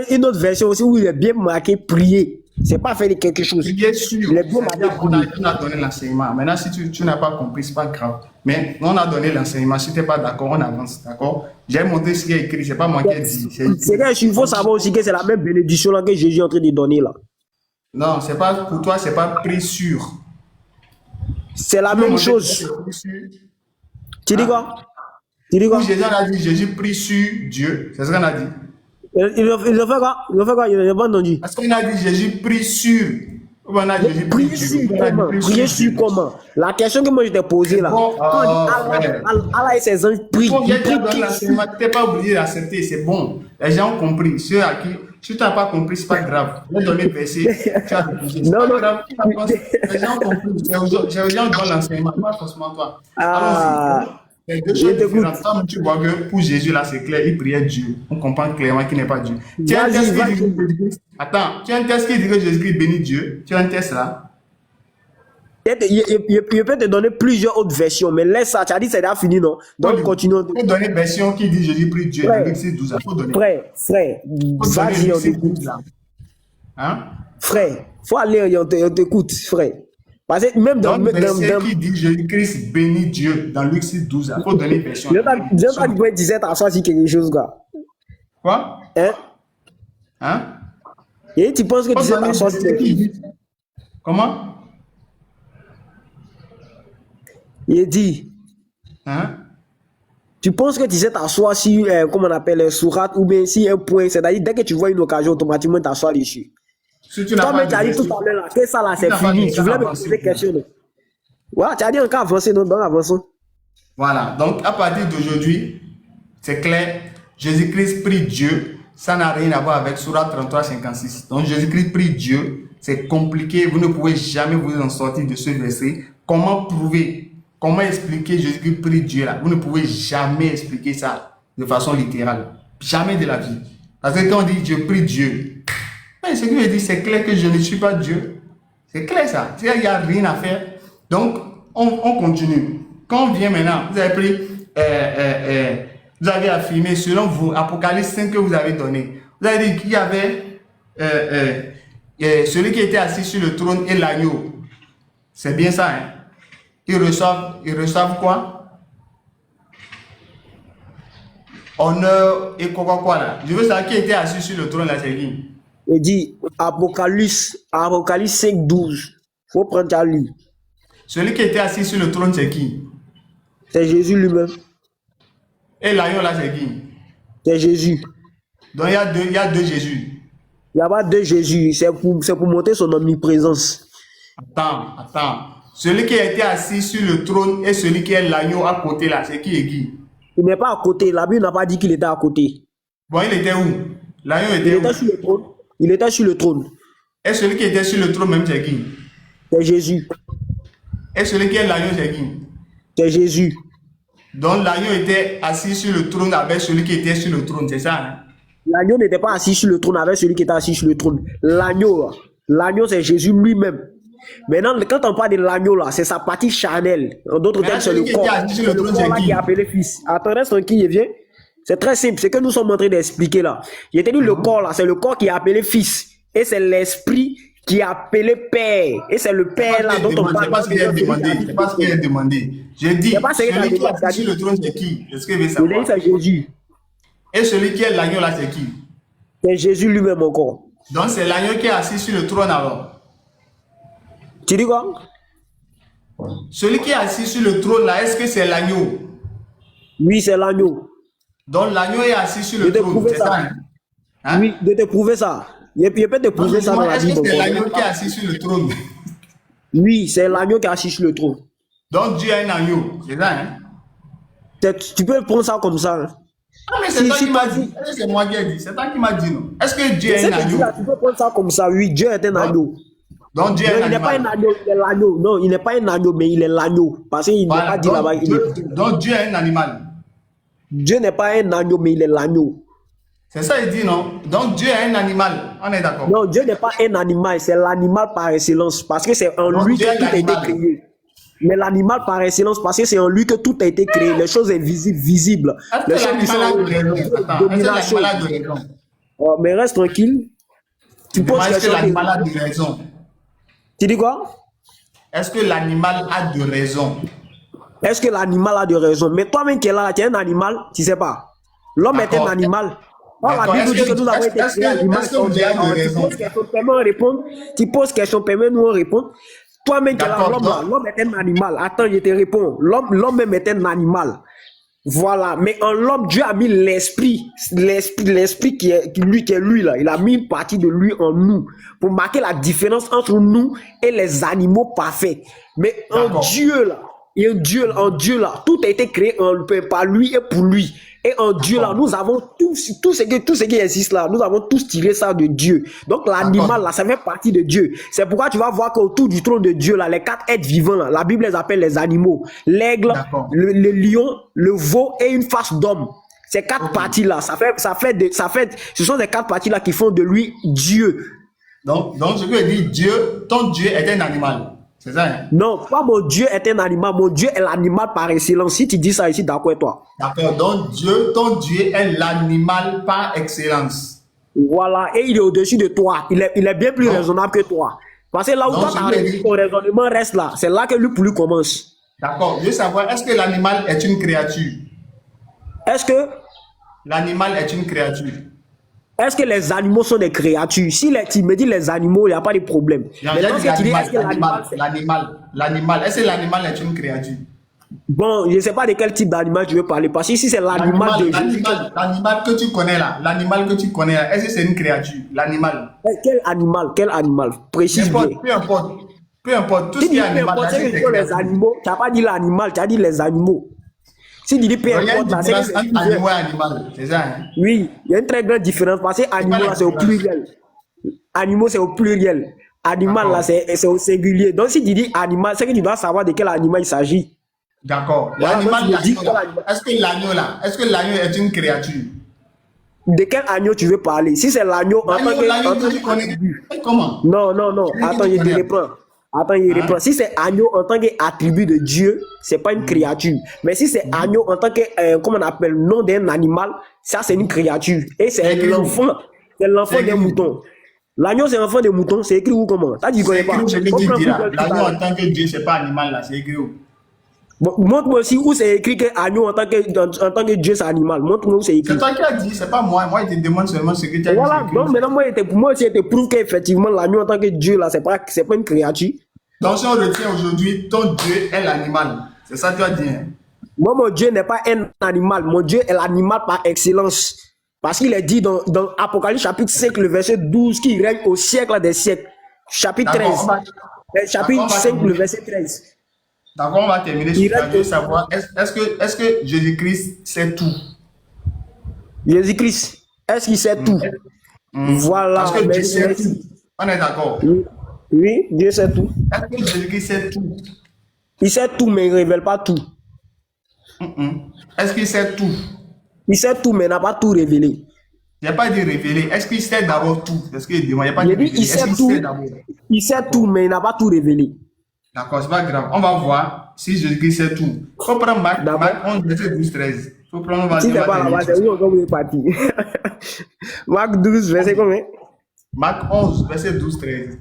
une autre version aussi où il est bien marqué prier. C'est pas faire quelque chose. Prier sur. On a donné l'enseignement. Maintenant, si tu n'as pas compris, c'est pas grave. Mais on a donné l'enseignement. Si tu n'es pas d'accord, on avance. D'accord? J'ai montré ce qui est écrit. C'est pas moi qui ai dit. C'est que il faut savoir aussi que c'est la même bénédiction là que Jésus est en train de donner là. Non, c'est pas pour toi, c'est pas pris sur. C'est la même chose. Tu dis quoi? Jésus a dit Jésus prie sur Dieu. C'est ce qu'on a dit. Il a fait quoi? Il n'a pas entendu. Parce qu'on a dit Jésus prie sur. On a Jésus prie sur comment? Prier sur comment? La question que moi je t'ai posée là. Allah et ses anges prient. Tu n'es pas obligé d'accepter, c'est bon. Les gens ont compris. Ceux à qui Si tu n'as pas compris, c'est pas grave. Je vais donner le verset, tu as refusé. C'est Non, pas non. grave. Les gens ont compris. Les gens donnent l'enseignement, pas forcément toi. Ah, Allons-y. Les deux je choses t'écoute. différentes. Comme tu vois que pour Jésus, là, c'est clair, il priait Dieu. On comprend clairement qu'il n'est pas Dieu. Tu as un Vas-y, texte qui dit vas-y. que attends, tu as un texte qui dit que Jésus-Christ bénit Dieu. Tu as un texte là. Je peux te donner plusieurs autres versions, mais laisse ça. Tu as dit c'est déjà fini, non? Donc, continuons. Il faut donner une version qui dit Jésus prie Dieu. Frère, Luc 6, 12. Il faut donner. frère, Faut donner vas-y, Luc on 6, t'écoute. 12 là. Hein? Frère, faut aller, on t'écoute, frère. Parce que même dans... Donne le verset qui dit Jésus-Christ bénit Dieu dans Luc 6, 12. Il faut donner une version. Je n'ai pas dit 17 à soi si quelque chose, gars. Quoi? Hein? Hein? Et tu penses que Faut 17 donner à le soi, verset qui dit. Comment? il dit, Hein? tu penses que 17 à soi si, comment on appelle, sourate ou bien si un point, c'est-à-dire dès que tu vois une occasion, automatiquement t'assois dessus. Si tu n'as pas Toi-même, de tu as dit verset, tout à l'heure, là, que ça là, tu c'est n'as pas de fini. Tu voulais me avancé, poser question, non? Ouais, tu as dit encore avancer, non? Donc avançons. voilà. Donc, à partir d'aujourd'hui, c'est clair. Jésus-Christ prie Dieu. Ça n'a rien à voir avec Surah 33, 56. Donc, Jésus-Christ prie Dieu. C'est compliqué. Vous ne pouvez jamais vous en sortir de ce verset. Comment prouver? Comment expliquer Jésus-Christ prie Dieu là? Vous ne pouvez jamais expliquer ça de façon littérale. Jamais de la vie. Parce que quand on dit je prie Dieu, mais ce qui veut dire, c'est clair que je ne suis pas Dieu. C'est clair ça. Il n'y a rien à faire. Donc, on continue. Quand on vient maintenant, vous avez pris, vous avez affirmé, selon vous, Apocalypse 5 que vous avez donné, vous avez dit qu'il y avait celui qui était assis sur le trône et l'agneau. C'est bien ça, hein? Ils reçoivent quoi? Honneur et quoi là? Je veux savoir qui était assis sur le trône là, c'est qui? Il dit, Apocalypse 5, 12. Faut prendre ta lu. Celui qui était assis sur le trône, c'est qui? C'est Jésus lui-même. Et l'agneau là, c'est qui? C'est Jésus. Donc il y a deux Jésus. Il n'y a pas deux Jésus. C'est pour montrer son omniprésence. Attends. Celui qui a été assis sur le trône et celui qui est l'agneau à côté là, c'est qui et qui? Il n'est pas à côté. La Bible n'a pas dit qu'il était à côté. Bon, il était où? L'agneau Il était où? était sur le trône. Il était sur le trône. Et celui qui était sur le trône même, c'est qui? C'est Jésus. Et celui qui est l'agneau, c'est qui? C'est Jésus. Donc l'agneau était assis sur le trône avec celui qui était sur le trône, c'est ça, hein? L'agneau n'était pas assis sur le trône avec celui qui était assis sur le trône. L'agneau, c'est Jésus lui-même. Maintenant, quand on parle de l'agneau, là, c'est sa partie charnelle. En d'autres termes, c'est le corps. C'est le corps là qui est appelé fils. Attends, reste tranquille, viens. C'est très simple. C'est que nous sommes en train d'expliquer là. J'ai dit le corps là, c'est le corps qui est appelé fils. Et c'est l'esprit qui est appelé père. Et c'est le père là dont on parle. C'est pas ce qu'il a demandé. C'est pas ce qu'il a demandé. J'ai dit, celui qui est assis sur le trône, c'est qui? Est-ce que vous savez savoir? C'est Jésus. Et celui qui est l'agneau là, c'est qui? C'est Jésus lui-même encore. Donc c'est l'agneau qui est assis sur le trône alors. Tu dis quoi? Celui qui est assis sur le trône là, est-ce que c'est l'agneau? Oui, c'est l'agneau. Donc l'agneau est assis sur le trône, c'est ça? Hein? Oui, de te prouver ça. Je peux te prouver ça dans la Bible. Est-ce que c'est l'agneau qui est assis sur le trône? Oui, c'est l'agneau qui est assis sur le trône. Donc Dieu est un agneau, c'est ça, hein? Tu peux prendre ça comme ça. Hein? Ah, mais c'est toi qui m'as dit. C'est moi qui ai dit. C'est toi qui m'as dit, non? Est-ce que Dieu est un agneau? Tu peux prendre ça comme ça, oui. Dieu est un agneau. Donc Dieu est un il n'est pas un animal. agneau, il est l'agneau. Non, il n'est pas un agneau, mais il est l'agneau. Parce qu'il n'est pas dit là-bas. Donc Dieu est un animal. Dieu n'est pas un agneau, mais il est l'agneau. C'est ça, il dit, non? Donc Dieu est un animal. On est d'accord. Non, Dieu n'est pas un animal, c'est l'animal par excellence. Parce que c'est en lui que tout a été créé. Mais l'animal par excellence, parce que c'est en lui que tout a été créé. Les choses visibles. Les choses qui sont domination. Mais reste tranquille. Tu poses est-ce que l'animal a de raison? Tu dis quoi? Est-ce que l'animal a de raison? Est-ce que l'animal a de raison? Mais toi-même qui es là, tu es un animal, tu ne sais pas. L'homme est un animal. La Bible dit que nous avons été créés animal. Tu poses question, permets-nous de répondre. Toi-même qui es là, l'homme est un animal. Attends, je te réponds. L'homme même est un animal. Voilà. Mais en l'homme, Dieu a mis l'esprit qui est lui là. Il a mis une partie de lui en nous pour marquer la différence entre nous et les animaux parfaits. Mais en Dieu là, Et en Dieu là, tout a été créé par lui et pour lui. Et en Dieu là, nous avons tout ce qui existe là, nous avons tous tiré ça de Dieu. Donc l'animal là, ça fait partie de Dieu. C'est pourquoi tu vas voir qu'autour du trône de Dieu là, les 4 êtres vivants là, la Bible les appelle les animaux. L'aigle, le lion, le veau et une face d'homme. Ces 4 parties là, ce sont ces 4 parties là qui font de lui Dieu. Donc je veux dire, Dieu, ton Dieu est un animal. C'est ça, hein? Non, pas mon Dieu est un animal. Mon Dieu est l'animal par excellence. Si tu dis ça ici, d'accord, toi. D'accord. Donc, ton Dieu est l'animal par excellence. Voilà. Et il est au-dessus de toi. Il est bien plus raisonnable que toi. Parce que là où ton raisonnement reste là, c'est là que lui pour lui commence. D'accord. Je veux savoir, est-ce que l'animal est une créature? Est-ce que l'animal est une créature? Est-ce que les animaux sont des créatures? Si tu me dis les animaux, il n'y a pas de problème. L'animal, est-ce que l'animal est une créature? Bon, je ne sais pas de quel type d'animal tu veux parler. Parce que si c'est l'animal de Jésus. L'animal que tu connais là, est-ce que c'est une créature? L'animal. Quel animal? Précise bien. Peu importe, tout ce qui est animal. Les animaux, tu n'as pas dit l'animal, tu as dit les animaux. Si tu dis peu importe, c'est animal et animal, c'est ça, hein? Oui, il y a une très grande différence parce que animal c'est au pluriel. Animaux c'est au pluriel. Animal là c'est au singulier. Donc si tu dis animal, c'est que tu dois savoir de quel animal il s'agit. D'accord. L'animal, est-ce que l'agneau est une créature? De quel agneau tu veux parler? Si c'est l'agneau en tant que... Comment? Non. Attends, je te reprends. Si c'est agneau en tant qu'attribut de Dieu, c'est pas une créature. Mais si c'est agneau en tant que, comment on appelle, nom d'un animal, ça c'est une créature. Et c'est l'enfant d'un mouton. L'agneau c'est l'enfant d'un mouton, c'est écrit où comment? Ça tu connais pas. L'agneau en tant que Dieu, c'est pas animal là, c'est écrit où? Bon, montre-moi aussi où c'est écrit que agneau en tant que Dieu c'est animal. Montre-moi où c'est écrit. C'est toi qui as dit, c'est pas moi. Moi, je te demande seulement ce que tu as dit. Voilà, donc maintenant, moi aussi, je te prouve qu'effectivement, l'agneau en tant que Dieu, là, c'est pas une créature. Donc, si on retient aujourd'hui, ton Dieu est l'animal. C'est ça que tu as dit. Hein? Moi, mon Dieu n'est pas un animal. Mon Dieu est l'animal par excellence. Parce qu'il est dit dans Apocalypse chapitre 5, le verset 12, qui règne au siècle des siècles. Chapitre 13. Chapitre 5, le verset 13. D'accord, on va terminer sur ça. Je veux savoir, est-ce que Jésus-Christ sait tout? Jésus-Christ, est-ce qu'il sait tout? Voilà. Parce que Dieu sait tout. On est d'accord? Oui, Dieu sait tout. Est-ce que Jésus-Christ sait tout? Il sait tout, mais il ne révèle pas tout. Est-ce qu'il sait tout? Il sait tout, mais il n'a pas tout révélé. Il n'y a pas de révélé. Est-ce qu'il sait d'abord tout? Parce qu'il demande, il n'y a pas de révélé. Il sait tout, mais il n'a pas tout révélé. D'accord, c'est pas grave. On va voir si Jésus-Christ sait tout. Il faut prendre Marc 11, verset 12, 13. Il faut prendre si c'est pas là-bas, c'est où on est parti. Marc 12, verset combien? Marc 11, verset 12, 13.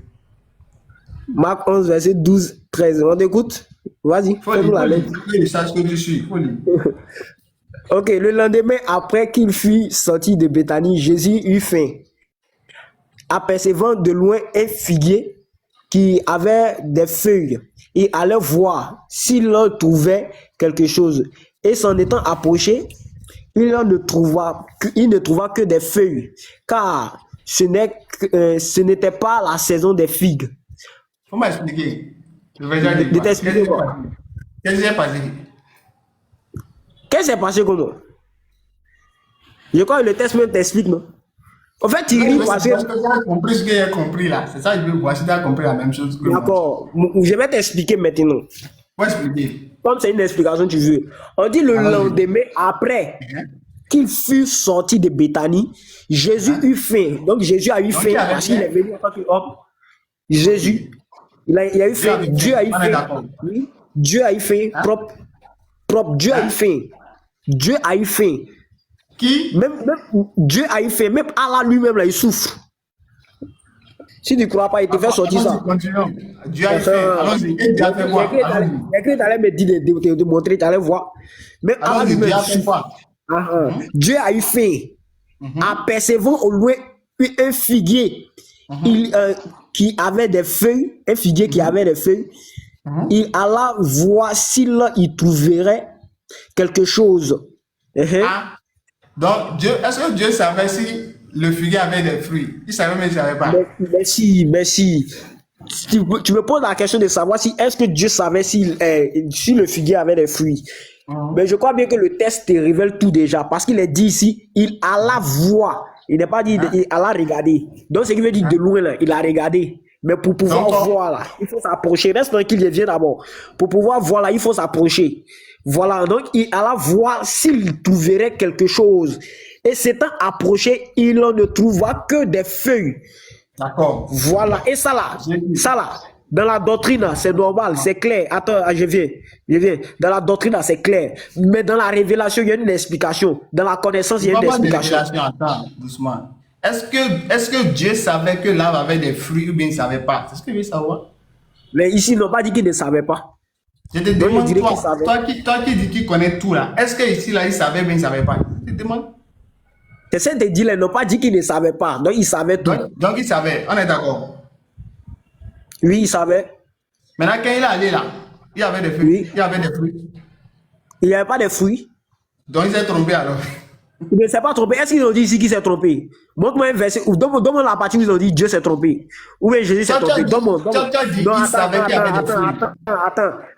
Marc 11, verset 12, 13. On t'écoute? Vas-y, fais-nous la lettre. Il sache que je suis. Ok, le lendemain, après qu'il fut sorti de Béthanie, Jésus eut faim. Apercevant de loin un figuier qui avait des feuilles, il allait voir s'il en trouvait quelque chose. Et s'en étant approché, il ne trouva que des feuilles, car ce n'était pas la saison des figues. Comment expliquer? De t'expliquer quoi? Qu'est-ce qui s'est passé? Qu'est-ce qui s'est passé comment? Je crois que le test même t'explique, non? En fait, tu ris parce que... Tu as compris ce que j'ai compris là. C'est ça que je veux voir si tu as compris la même chose que moi. D'accord. Je vais t'expliquer maintenant. Faut expliquer. Comme c'est une explication, tu veux. On dit le lendemain, après qu'il fut sorti de Béthanie, Jésus eut faim. Donc Jésus a eu faim parce qu'il est venu en tant qu'homme. Jésus, il a eu faim. Dieu a eu faim. Oui. Dieu a eu faim. Propre. Dieu a eu faim. Dieu a eu faim. Qui? Même Dieu a eu faim. Même Allah lui-même, là, il souffre. Si tu ne crois pas, il te fait sortir ça. Dieu a eu faim. Allons-y. Et Dieu a fait quoi? Tu allais me dire de montrer, tu allais voir. Même Allah lui-même souffre. Dieu a eu faim. Apercevant au loin un figuier qui avait des feuilles, un figuier qui avait des feuilles, il alla voir s'il y trouverait quelque chose. Donc, est-ce que Dieu savait si le figuier avait des fruits? Il savait, mais il ne savait pas. Merci. tu me poses la question de savoir si est-ce que Dieu savait si le figuier avait des fruits. Mais je crois bien que le texte te révèle tout déjà, parce qu'il est dit ici, il alla voir. Il n'est pas dit il alla regarder. Donc, ce qui veut dire de loin, là, il a regardé. Mais pour pouvoir voir, là, il faut s'approcher. Reste tranquille, il vient d'abord. Pour pouvoir voir, là, il faut s'approcher. Voilà, donc il alla voir s'il trouverait quelque chose. Et s'étant approché, il ne trouva que des feuilles. D'accord. Voilà, et ça là, dans la doctrine, c'est normal, c'est clair. Attends, je viens. Dans la doctrine, c'est clair. Mais dans la révélation, il y a une explication. Dans la connaissance, il y a une explication. Attends, doucement. Est-ce que Dieu savait que l'arbre avait des fruits ou bien il ne savait pas? C'est ce que je veux savoir. Mais ici, ils n'ont pas dit qu'il ne savait pas. Je te demande, toi qui dis qu'il connaît tout là, est-ce que ici là, il savait ou bien il ne savait pas? Je te demande. C'est de dire, ils n'ont pas dit qu'il ne savait pas. Donc, il savait tout. Donc il savait, on est d'accord. Oui, il savait. Maintenant, quand il est allé là, il y avait des fruits. Oui. Il y avait des fruits. Il n'y avait pas de fruits. Donc il s'est trompé alors. Il ne s'est pas trompé. Est-ce qu'ils ont dit ici qu'il s'est trompé? Montre-moi un verset. Donne-moi la partie où ils ont dit Dieu s'est trompé. Ou bien Jésus s'est trompé. Donne-moi.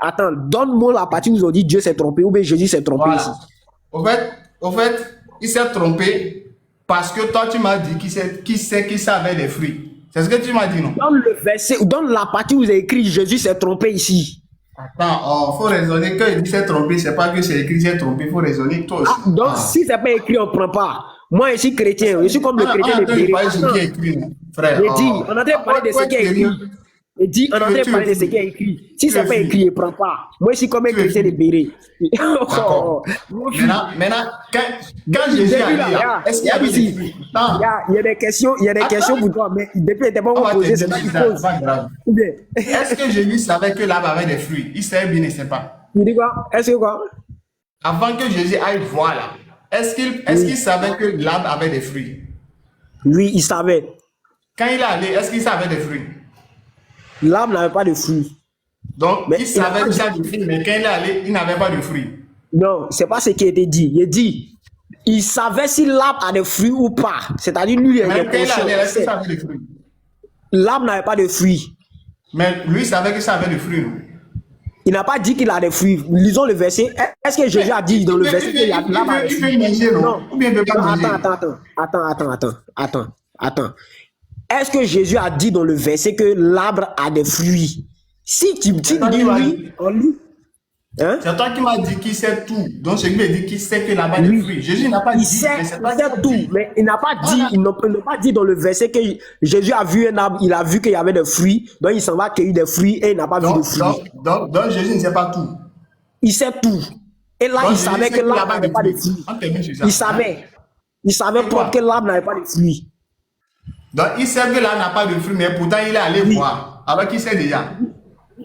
Attends. Donne-moi la partie où ils ont dit Dieu s'est trompé. Ou bien Jésus s'est trompé Voilà. ici. Au fait, il s'est trompé parce que toi tu m'as dit qu'il savait des fruits. C'est ce que tu m'as dit, non? Donne le verset, donne la partie où il est écrit Jésus s'est trompé ici. Attends, faut raisonner. Quand il dit s'est trompé, c'est pas que c'est écrit s'est trompé, il faut raisonner toi aussi. Donc si c'est pas écrit, on ne prend pas. Moi, je suis chrétien, je suis comme le chrétien de Béret. Frère. On est en train de parler de ce qui est écrit. On est en train de parler de ce qui est écrit. Si c'est pas écrit, il ne prend pas. Moi, je suis comme un chrétien de Béret. D'accord. Maintenant, quand Jésus est allé là, est-ce qu'il y avait des fruits? Il y a des questions pour toi, mais depuis, il n'était pas posé, c'est pas qu'il pose. Est-ce que Jésus savait que l'arbre avait des fruits? Il savait bien, il ne sait pas. Tu dis quoi? Est-ce que quoi? Avant que Jésus aille voir là, est-ce qu'il savait que l'arbre avait des fruits? Oui, il savait. Quand il est allé, est-ce qu'il savait des fruits? L'arbre n'avait pas de fruits. Donc, il savait que ça avait des fruits, mais quand il est allé, il n'avait pas de fruits. Non, c'est pas ce qui a été dit. Il dit, il savait si l'arbre a des fruits ou pas. C'est-à-dire, lui, il est conscient. Est-ce qu'il savait des fruits? L'arbre n'avait pas de fruits. Mais lui, il savait que ça avait des fruits, non? Il n'a pas dit qu'il a des fruits. Lisons le verset. Est-ce que Jésus a dit dans le verset qu'il y a l'arbre a des fruits? Non. Ou bien il ne peut pas manger. Attends. Est-ce que Jésus a dit dans le verset que l'arbre a des fruits? Si tu dis oui, on lit. Hein? C'est toi qui m'as dit qu'il sait tout. Donc, je lui ai dit qu'il sait que là-bas des fruits. Jésus n'a pas dit. Il sait tout, mais il n'a pas dit, il n'a pas dit dans le verset que Jésus a vu un arbre, il a vu qu'il y avait des fruits, donc il s'en va cueillir des fruits et il n'a pas vu de fruits. Donc, Jésus ne sait pas tout. Il sait tout. Et là, il savait que l'arbre n'avait pas de fruits. Il savait pour que l'arbre n'avait pas de fruits. Donc, il sait que l'arbre n'a pas de fruits, mais pourtant, il est allé voir. Alors qu'il sait déjà.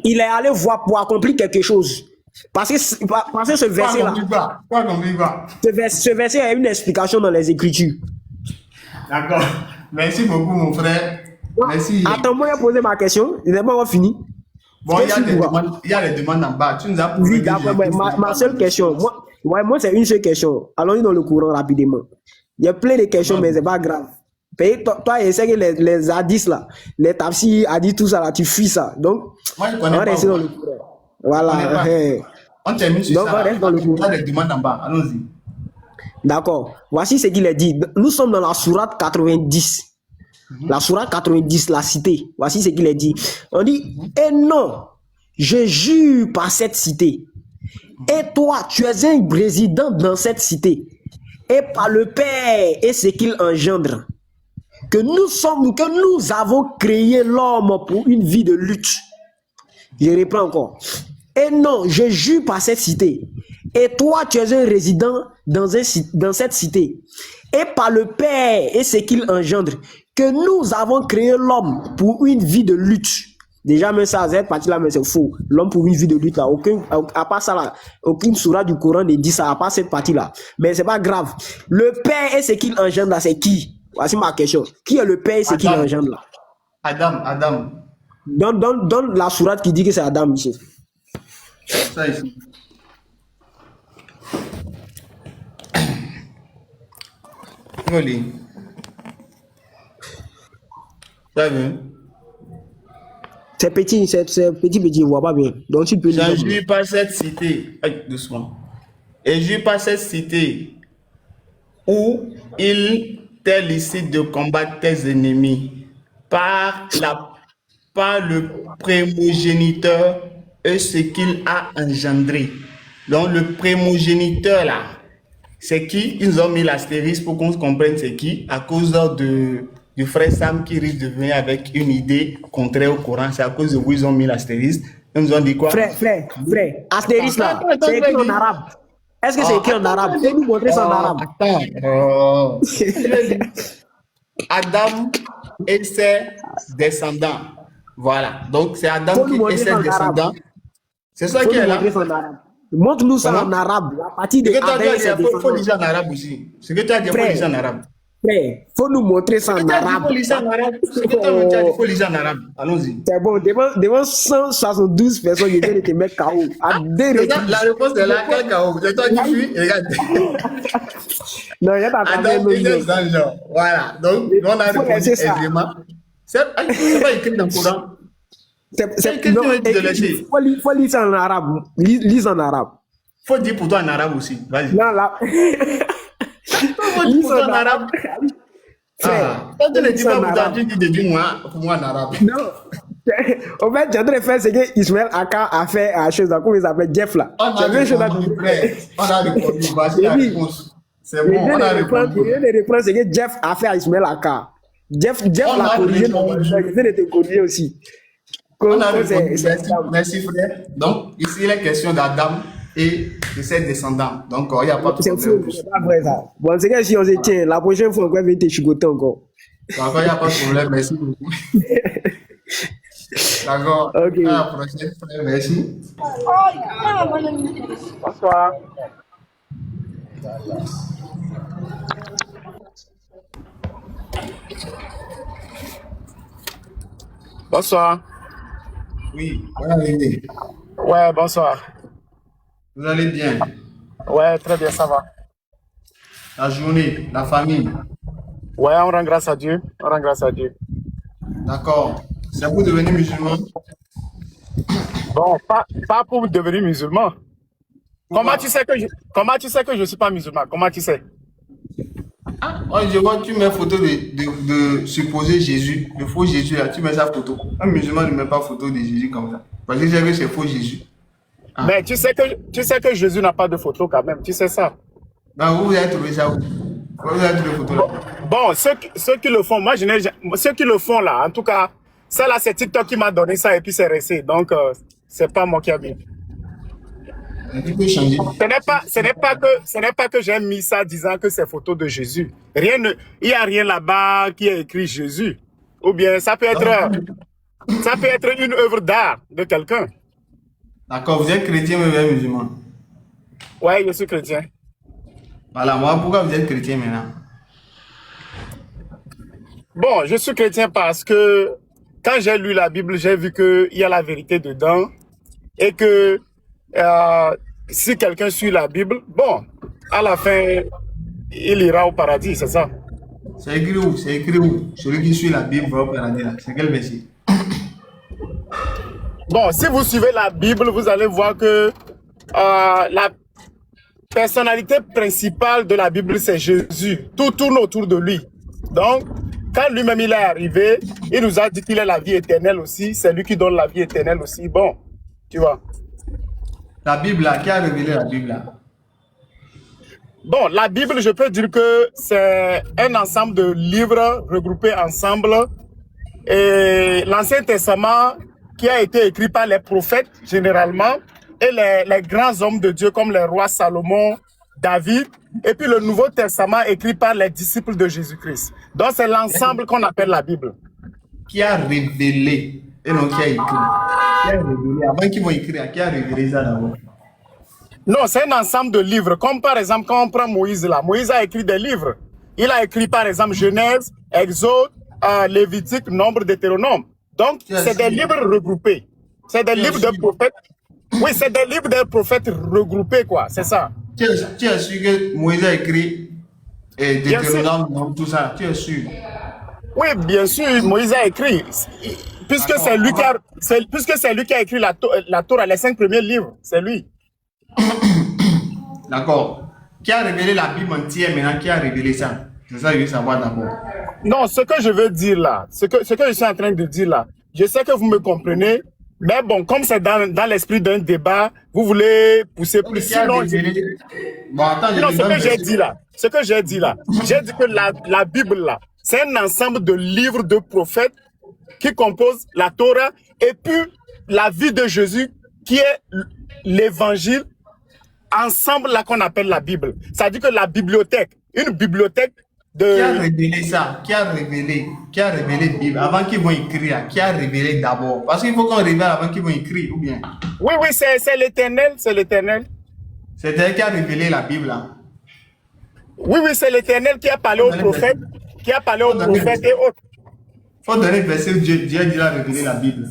Il est allé voir pour accomplir quelque chose. Parce que ce verset-là, ce verset a une explication dans les Écritures. D'accord. Merci beaucoup, mon frère. Merci. Attends, moi, j'ai posé ma question. Il n'est pas encore fini. Bon, il y a les demandes en bas. Tu nous as prouvé. Oui, d'accord. Ma seule question. Moi, c'est une seule question. Allons-y dans le courant rapidement. Il y a plein de questions, mais c'est pas grave. Toi, essaie que les hadiths là, les tafsirs, hadiths, tout ça là, tu fuis ça. Donc, moi, je on connais va pas. rester dans le courant. Voilà. On termine sur donc, ça. On reste dans le courant. Il y a les demandes en bas. Allons-y. D'accord. Voici ce qu'il a dit. Nous sommes dans la sourate 90. La sourate 90, la cité. Voici ce qu'il a dit. On dit, et non, je jure par cette cité. Et toi, tu es un président dans cette cité. Et par le Père et ce qu'il engendre. Que nous avons créé l'homme pour une vie de lutte. Je reprends encore. Et non, je jure par cette cité. Et toi, tu es un résident dans cette cité. Et par le Père et ce qu'il engendre, que nous avons créé l'homme pour une vie de lutte. Déjà, même ça, cette partie-là, mais c'est faux. L'homme pour une vie de lutte, là, à part ça, là, aucune sourate du Coran ne dit ça, à part cette partie-là. Mais c'est pas grave. Le Père et ce qu'il engendre, là, c'est qui? Voici ma question. Qui est le Père et ce qu'il engendre, là? Adam. Donne la sourate qui dit que c'est Adam ici. Ça ici. Joli. Tu as vu? C'est petit, c'est petit, je vois pas bien. Donc tu peux lire. Jésus par cette cité, doucement. Et Jésus par cette cité où il t'est licite de combattre tes ennemis par le primogéniteur et ce qu'il a engendré. Donc le primogéniteur là, c'est qui? Ils ont mis l'astérisque pour qu'on comprenne c'est qui, à cause du frère Sam qui risque de venir avec une idée contraire au Coran. C'est à cause de vous ils ont mis l'astérisque. Ils nous ont dit quoi? Frère, astérisque là, c'est écrit en arabe. Est-ce que c'est écrit en arabe? Faut nous montrer ça en arabe. Adam et ses descendants. Voilà. Donc c'est Adam et ses descendants. C'est ça qui est là. Montre-nous ça en arabe. À partir de Adam et ses descendants. Il faut lire en arabe aussi. Ce que tu as dit, il faut lire en arabe. Frère, faut nous montrer ça en arabe. Il faut lire en arabe. Ce que tu as dit, il faut lire en arabe. Allons-y. C'est bon. Devant 172 personnes, je viens de te mettre KO. La réponse est là. Quel KO? C'est toi qui fuis. Regarde. Non, il y a pas Adam et ses descendants. Voilà. Donc, on a répondu aisément. C'est pas écrit dans le Coran. Il faut lire ça en arabe. Lise en arabe. Il faut dire pour toi en arabe aussi. Vas-y. Non, là. Faut dire pour toi en arabe. Quand tu ne dis pas pour toi, tu dis pour moi en arabe. Non. En fait, j'ai en train de faire ce que Ismaël Aka a fait à chose. Comment il s'appelle Jeff là. On a répondu. Voici la réponse. C'est bon, on a répondu. Je viens de reprendre ce que Jeff a fait à Ismaël Aka. Jeff l'a corrigé. Je viens de te corriger aussi. On a répondu. Merci frère. Donc, ici, il est question d'Adam et de ses descendants. Donc, il n'y a pas de problème. C'est pas vrai ça. Bon, c'est que si on se tient, la prochaine fois, on va venir te chicoter encore. D'accord, il n'y a pas de problème. Merci beaucoup. D'accord. Ok. À la prochaine, frère. Merci. Bonsoir. Bonsoir. Oui, bonne arrivée. Ouais, bonsoir. Vous allez bien? Ouais, très bien, ça va. La journée, la famille. Ouais, on rend grâce à Dieu. On rend grâce à Dieu. D'accord. C'est pour devenir musulman? Bon, pas pour devenir musulman. Comment tu sais que je ne suis pas musulman? Comment tu sais? Oh, je vois, tu mets photo de supposé Jésus, le faux Jésus là, tu mets sa photo. Un musulman ne met pas photo de Jésus comme ça. Parce que j'ai vu c'est faux Jésus. Mais tu sais que Jésus n'a pas de photo quand même, tu sais ça. Ben, vous avez trouvé ça où? Vous avez trouvé photo là? Bon, ceux qui le font, moi je n'ai jamais, ceux qui le font là, en tout cas, ça là c'est TikTok qui m'a donné ça et puis c'est resté. Donc c'est pas moi qui a mis. Tu peux changer. Ce n'est pas que j'ai mis ça disant que c'est photo de Jésus. Il n'y a rien là-bas qui est écrit Jésus. Ou bien ça peut être une œuvre d'art de quelqu'un. D'accord, vous êtes chrétien mais vous êtes musulman. Ouais, je suis chrétien. Voilà, moi pourquoi vous êtes chrétien maintenant? Bon, je suis chrétien parce que quand j'ai lu la Bible, j'ai vu qu'il y a la vérité dedans et que si quelqu'un suit la Bible, bon, à la fin, il ira au paradis, c'est ça. C'est écrit où? C'est écrit où? Celui qui suit la Bible va au paradis là. C'est quel verset? Bon, si vous suivez la Bible, vous allez voir que la personnalité principale de la Bible, c'est Jésus. Tout tourne autour de lui. Donc, quand lui-même il est arrivé, il nous a dit qu'il est la vie éternelle aussi. C'est lui qui donne la vie éternelle aussi. Bon, tu vois. La Bible là, qui a révélé la Bible là? Bon, la Bible, je peux dire que c'est un ensemble de livres regroupés ensemble. Et l'Ancien Testament qui a été écrit par les prophètes généralement et les grands hommes de Dieu comme les rois Salomon, David. Et puis le Nouveau Testament écrit par les disciples de Jésus-Christ. Donc c'est l'ensemble qu'on appelle la Bible. Qui a révélé et non qui a écrit? Qui a révélé? Avant qu'ils vont écrire, qui a révélé ça d'abord? Non, c'est un ensemble de livres. Comme par exemple, quand on prend Moïse là, Moïse a écrit des livres. Il a écrit par exemple Genèse, Exode, Lévitique, Nombre, Deutéronome. Donc, c'est des livres regroupés. C'est des livres de prophètes. Oui, c'est des livres de prophètes regroupés, quoi. C'est ça. Tu es sûr que Moïse a écrit Deutéronome, tout ça? Tu es sûr? Oui, bien sûr, Moïse a écrit. Puisque c'est lui, puisque c'est lui qui a écrit la Torah, les 5 premiers livres, c'est lui. D'accord. Qui a révélé la Bible entière maintenant? Qui a révélé ça? C'est ça que je veux savoir d'abord. Non, ce que je veux dire là, ce que je suis en train de dire là, je sais que vous me comprenez, mais bon, comme c'est dans l'esprit d'un débat, vous voulez pousser plus. Sinon, bon, attends, non, ce que j'ai dit là, j'ai dit que la Bible là, c'est un ensemble de livres de prophètes qui composent la Torah et puis la vie de Jésus qui est l'évangile, ensemble là qu'on appelle la Bible. Ça dit que la bibliothèque, une bibliothèque de... Qui a révélé ça? Qui a révélé la Bible avant qu'ils vont écrire? Qui a révélé d'abord? Parce qu'il faut qu'on révèle avant qu'ils vont écrire, ou bien? Oui, c'est l'Éternel, c'est l'Éternel. C'est elle qui a révélé la Bible là. Oui, c'est l'Éternel qui a parlé aux prophètes, et autres. Il faut donner le verset où Dieu a déjà révélé la Bible.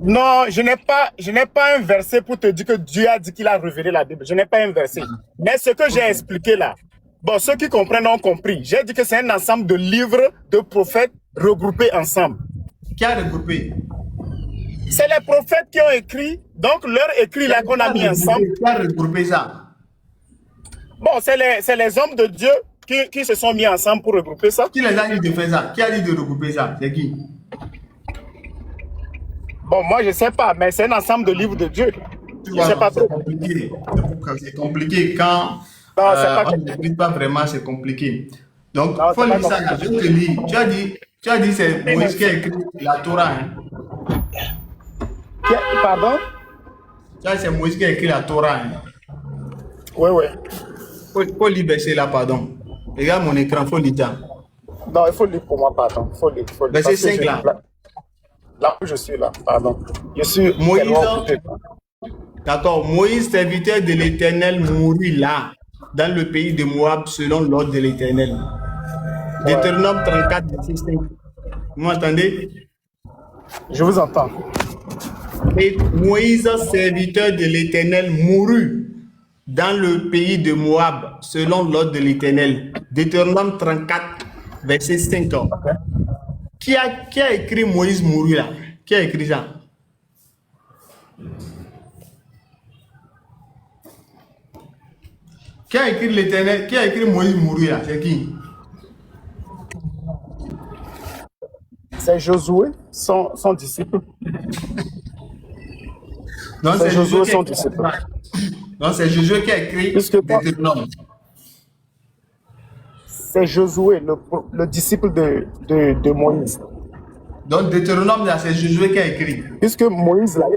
Non, je n'ai pas un verset pour te dire que Dieu a dit qu'il a révélé la Bible. Je n'ai pas un verset. Mais ce que j'ai expliqué là, bon, ceux qui comprennent ont compris. J'ai dit que c'est un ensemble de livres de prophètes regroupés ensemble. Qui a regroupé? C'est les prophètes qui ont écrit, donc leur écrit là qu'on a mis ensemble. Qui a regroupé ça? Bon, c'est les hommes de Dieu qui se sont mis ensemble pour regrouper ça. Qui les a dit de faire ça? Qui a dit de regrouper ça? C'est qui? Bon, moi je ne sais pas, mais c'est un ensemble de livres de Dieu. Je ne sais pas trop. C'est compliqué quand on n'explique pas vraiment, c'est compliqué. Donc, il faut lire ça. Je te lis. Tu as dit c'est Moïse qui a écrit la Torah. Hein? Pardon? Tu as dit c'est Moïse qui a écrit la Torah. Hein? Oui. Faut lire verset là, pardon. Regarde mon écran, faut lire ça. Non, il faut lire pour moi, pardon. Il faut lire. Verset 5 là. Là où je suis là, pardon. Je suis Moïse. D'accord. Moïse, serviteur de l'Éternel, mourut là, dans le pays de Moab, selon l'ordre de l'Éternel. Ouais. Deutéronome 34, verset 5. Vous m'entendez? Je vous entends. Et Moïse, serviteur de l'Éternel, mourut dans le pays de Moab, selon l'ordre de l'Éternel. Deutéronome 34, verset 5. Okay. Qui a écrit Moïse mourut là? Qui a écrit ça? Qui a écrit l'Éternel? Qui a écrit Moïse mourut là? C'est qui? C'est Josué, son disciple. Non, c'est Josué, son disciple. Non, c'est Josué qui a écrit Deutéronome. C'est Josué, le disciple de Moïse. Donc, Deutéronome, c'est Josué qui a écrit. Puisque Moïse, là,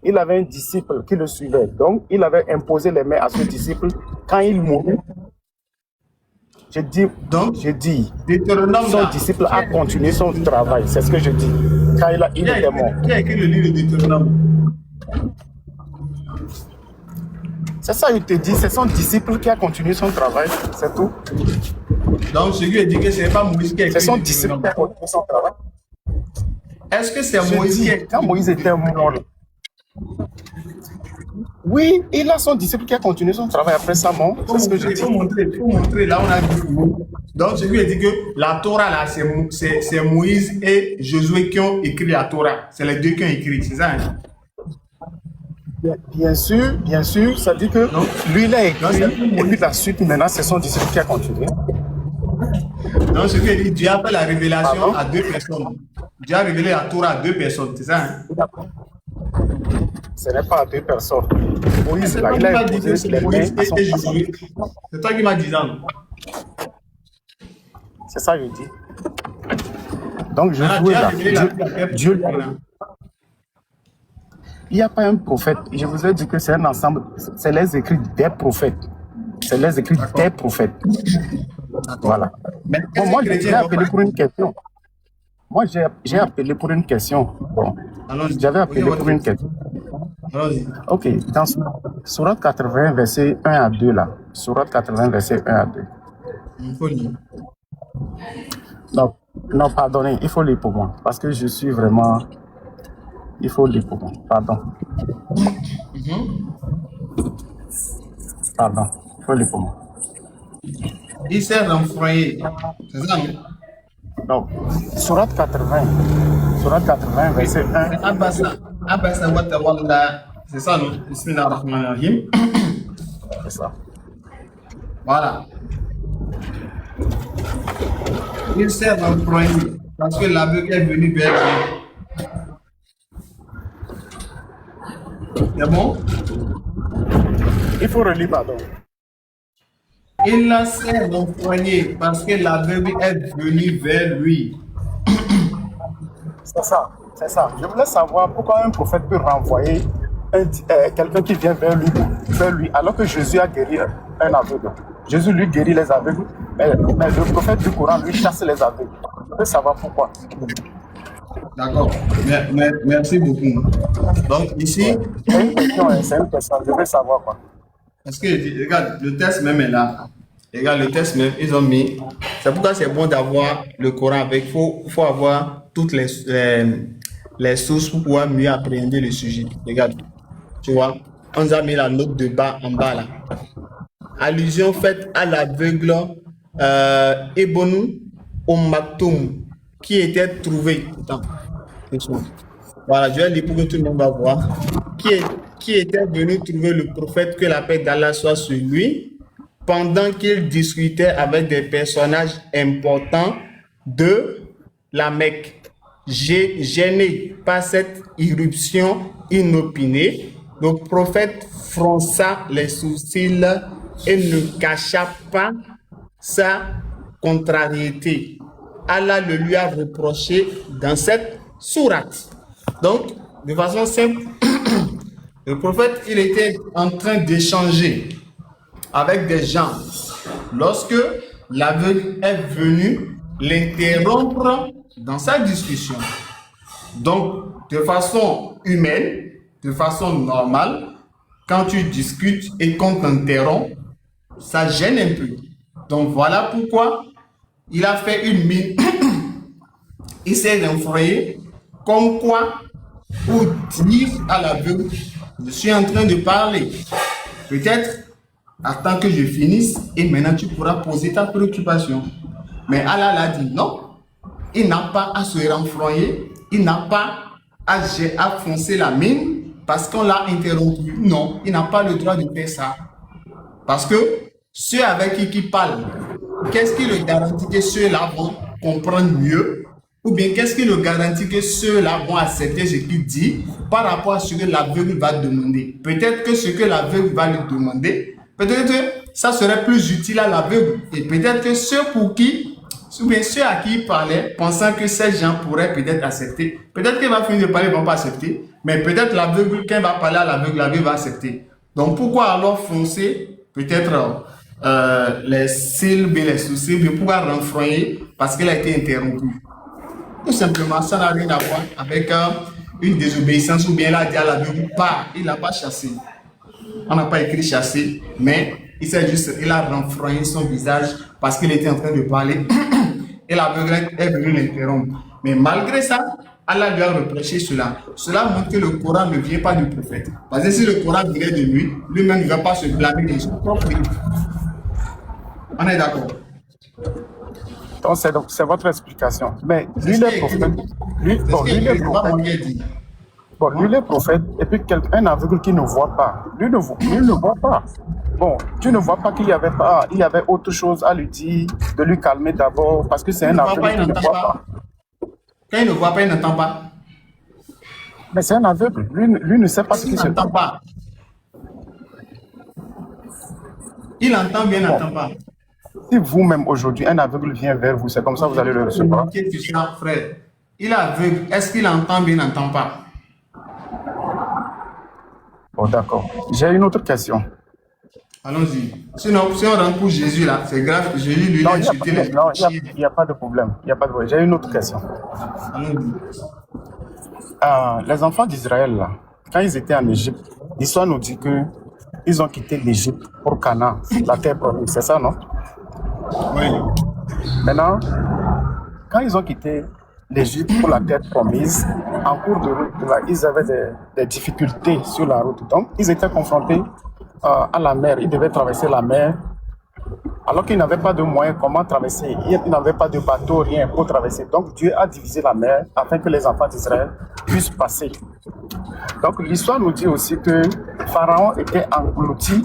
il avait un disciple qui le suivait. Donc, il avait imposé les mains à ce disciple. Quand il mourut, j'ai dit, son disciple a continué son travail. C'est ce que je dis. Quand il était mort. Qui a écrit le livre de Deutéronome? C'est ça, il te dit, c'est son disciple qui a continué son travail, c'est tout. Donc, ce qui veut dire que ce n'est pas Moïse qui a écrit. C'est son disciple qui a continué son travail. Est-ce que c'est Moïse qui a écrit? Quand Moïse était mort, oui, il a son disciple qui a continué son travail après sa mort. C'est ce que je dis. Il faut montrer, là on a dit. Donc, ce qui veut dire que la Torah, là, c'est Moïse et Josué qui ont écrit la Torah. C'est les deux qui ont écrit, c'est ça? Hein? Bien sûr, ça dit que lui, il a écrit, et puis la suite, maintenant, c'est son disciple qui a continué. Donc, ce qui dit, Dieu a fait la révélation à deux personnes. Dieu a révélé la Torah à deux personnes, c'est ça? Hein? Ce n'est pas à deux personnes. Moïse, là, il a imposé les mains à son disciple. C'est toi qui m'as dit ça. C'est ça, je dis. Donc, je joue là. Dieu il n'y a pas un prophète. Je vous ai dit que c'est un ensemble. C'est les écrits des prophètes. C'est les écrits des prophètes. Voilà. Bon, moi, j'ai appelé pour une question. Moi, j'ai appelé pour une question. Bon. J'avais appelé pour une question. Ok. Dans Sourate 80, verset 1 à 2, là. Sourate 80, verset 1 à 2. Il faut lire. Non, pardonnez. Il faut lire pour moi. Parce que je suis vraiment... Il faut lire pour moi. Pardon. Pardon. Il faut lire pour moi. Il s'est renfroyé. C'est ça, non? Donc, Surat 80, verset 1. Abasa wa tawalla. C'est ça, non? Bismillah ar-Rahman ar-Rahim. C'est ça. Voilà. Il s'est renfroyé parce que l'aveugle est venu vers lui. C'est bon? Il faut relire, pardon. Il s'est renfroyé parce que l'aveugle est venu vers lui. C'est ça, c'est ça. Je voulais savoir pourquoi un prophète peut renvoyer quelqu'un qui vient vers lui, alors que Jésus a guéri un aveugle. Jésus lui guérit les aveugles, mais le prophète du Coran lui chasse les aveugles. Je veux savoir pourquoi. D'accord. Merci beaucoup. Donc ici, C'est une question, je veux savoir quoi. parce que regarde, le test même est là. Regarde, le test même, ils ont mis. C'est pourquoi c'est bon d'avoir le Coran avec. Il faut avoir toutes les sources pour pouvoir mieux appréhender le sujet. Regarde, tu vois, on nous a mis la note de bas en bas là. Allusion faite à l'aveugle Ibn Maktoum qui était trouvé. Attends, voilà, je vais lire pour que tout le monde va voir. Qui était venu trouver le prophète, que la paix d'Allah soit sur lui, pendant qu'il discutait avec des personnages importants de la Mecque. Gêné par cette irruption inopinée, le prophète fronça les sourcils et ne cacha pas sa contrariété. Allah le lui a reproché dans cette sourate. Donc, de façon simple, le prophète, il était en train d'échanger avec des gens lorsque l'aveugle est venu l'interrompre dans sa discussion. Donc, de façon humaine, de façon normale, quand tu discutes et qu'on t'interrompt, ça gêne un peu. Donc, voilà pourquoi il a fait une mine. Il s'est renfroyé comme quoi pour dire à l'aveugle, je suis en train de parler. Peut-être, attends que je finisse et maintenant tu pourras poser ta préoccupation. Mais Allah l'a dit non. Il n'a pas à se renfroyer, il n'a pas à foncer la mine parce qu'on l'a interrompu. Non, il n'a pas le droit de faire ça. Parce que ceux avec qui il parle, qu'est-ce qui le garantit que ceux-là vont comprendre mieux? Ou bien qu'est-ce qui le garantit que ceux-là vont accepter ce qu'il dit par rapport à ce que l'aveugle va demander? Peut-être que ce que l'aveugle va lui demander, peut-être que ça serait plus utile à l'aveugle. Et peut-être que ceux pour qui, ou bien ceux à qui il parlait, pensant que ces gens pourraient peut-être accepter, peut-être qu'il va finir de parler, ils ne vont pas accepter, mais peut-être l'aveugle, quand il va parler à l'aveugle va accepter. Donc pourquoi alors foncer peut-être les cils, bien les sourcils, bien pouvoir renfroyer parce qu'il a été interrompu? Tout simplement, ça n'a rien à voir avec une désobéissance ou bien il a dit à l'aveugle pas, il n'a pas chassé. On n'a pas écrit chasser, mais il a renfroyé son visage parce qu'il était en train de parler et l'aveugle est venu l'interrompre. Mais malgré ça, Allah lui a reproché cela. Cela montre que le Coran ne vient pas du prophète. Parce que si le Coran venait de lui, lui-même ne va pas se blâmer de son propre livre. On est d'accord? Donc, c'est votre explication. Mais lui, le prophète, lui, le prophète, et puis un aveugle qui ne voit pas. Lui ne voit pas. Bon, tu ne vois pas qu'il y avait autre chose à lui dire, de lui calmer d'abord, parce que c'est un aveugle qui ne voit pas. Quand il ne voit pas, il n'entend pas. Mais c'est un aveugle. Lui ne sait pas ce qui se passe. Pas. Il entend bien, il n'entend pas. Si vous-même aujourd'hui, un aveugle vient vers vous, c'est comme ça que vous allez le recevoir. Frère, il est aveugle. Est-ce qu'il entend bien, il n'entend pas? Bon, d'accord. J'ai une autre question. Allons-y. Sinon, si on rentre pour Jésus, là, c'est grave. Jésus, lui, il a insulté les gens. Il n'y a pas de problème. J'ai une autre question. Allons-y. Les enfants d'Israël, là, quand ils étaient en Égypte, l'histoire nous dit qu'ils ont quitté l'Égypte pour Canaan, la terre promise. C'est ça, non? Oui. Maintenant, quand ils ont quitté l'Égypte pour la terre promise, en cours de route, là, ils avaient des difficultés sur la route. Donc, ils étaient confrontés à la mer. Ils devaient traverser la mer Alors qu'ils n'avaient pas de moyens, comment traverser? Ils n'avaient pas de bateau, rien pour traverser. Donc Dieu a divisé la mer afin que les enfants d'Israël puissent passer. Donc l'histoire nous dit aussi que Pharaon était englouti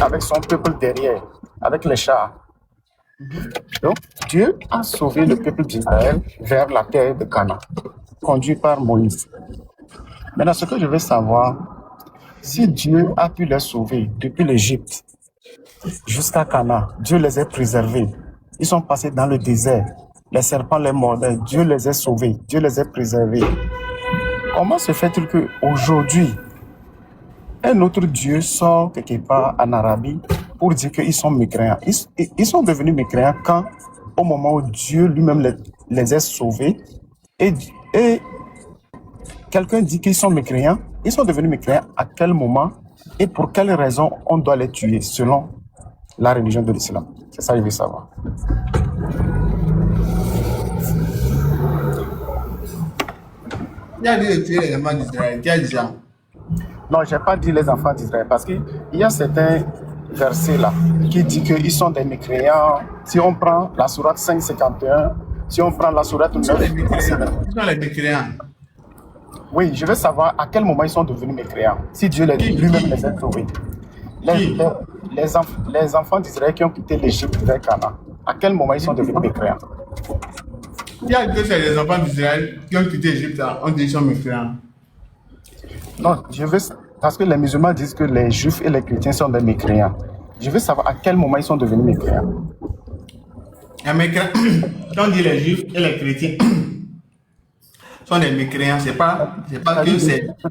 avec son peuple derrière, avec les chars. Donc Dieu a sauvé le peuple d'Israël vers la terre de Canaan, conduit par Moïse. Maintenant, ce que je veux savoir, si Dieu a pu les sauver depuis l'Égypte jusqu'à Canaan, Dieu les a préservés. Ils sont passés dans le désert. Les serpents les mordaient. Dieu les a sauvés. Dieu les a préservés. Comment se fait-il qu'aujourd'hui, un autre Dieu sort quelque part en Arabie pour dire qu'ils sont mécréants? Ils sont devenus mécréants quand, au moment où Dieu lui-même les a sauvés, et quelqu'un dit qu'ils sont mécréants. Ils sont devenus mécréants à quel moment et pour quelle raison on doit les tuer selon la religion de l'islam? C'est ça que je veux savoir. Il a dit de tuer les enfants d'Israël. Qui a dit ça? Non, je n'ai pas dit les enfants d'Israël parce qu'il y a certains versets là qui disent qu'ils sont des mécréants. Si on prend la sourate 551, si on prend la sourate 9, Ils sont les mécréants. oui, je veux savoir à quel moment ils sont devenus mécréants. Si Dieu lui-même les a sauvés. Les enfants d'Israël qui ont quitté l'Égypte vers Canaan, à quel moment ils sont devenus mécréants? Il y a que c'est les enfants d'Israël qui ont quitté l'Égypte, on dit qu'ils sont mécréants. Non, parce que les musulmans disent que les juifs et les chrétiens sont des mécréants. Je veux savoir à quel moment ils sont devenus mécréants. Un mécréant, quand on dit les juifs et les chrétiens sont des mécréants, c'est pas que c'est. Ce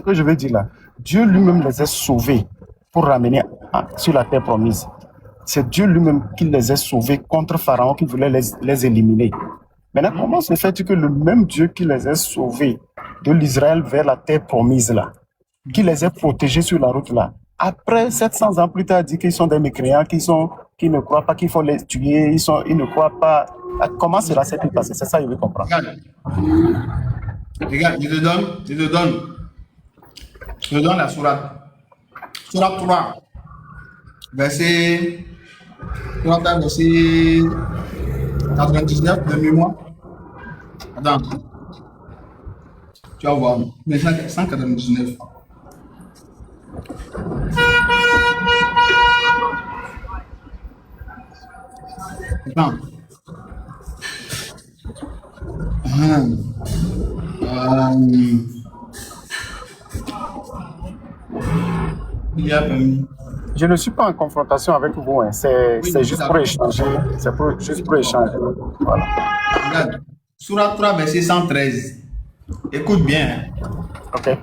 que je veux dire là, Dieu lui-même les a sauvés pour ramener sur la terre promise. C'est Dieu lui-même qui les a sauvés contre Pharaon qui voulait les éliminer. Maintenant, comment se fait-il que le même Dieu qui les a sauvés de l'Israël vers la terre promise là, qui les a protégés sur la route là, après 700 ans plus tard, dit qu'ils sont des mécréants, qui ne croient pas qu'il faut les tuer, ils ne croient pas. Comment cela s'est-il passé? C'est ça que je veux comprendre. Regarde, je te donne la sourate. Sourate 3, verset 99 de mémoire. Attends. Tu vas voir. Mais 199. Attends. Il y a permis. Je ne suis pas en confrontation avec vous, hein. C'est juste pour échanger. C'est juste pour échanger. Voilà. Regarde. Sourate 3, verset 113. Écoute bien. Ok.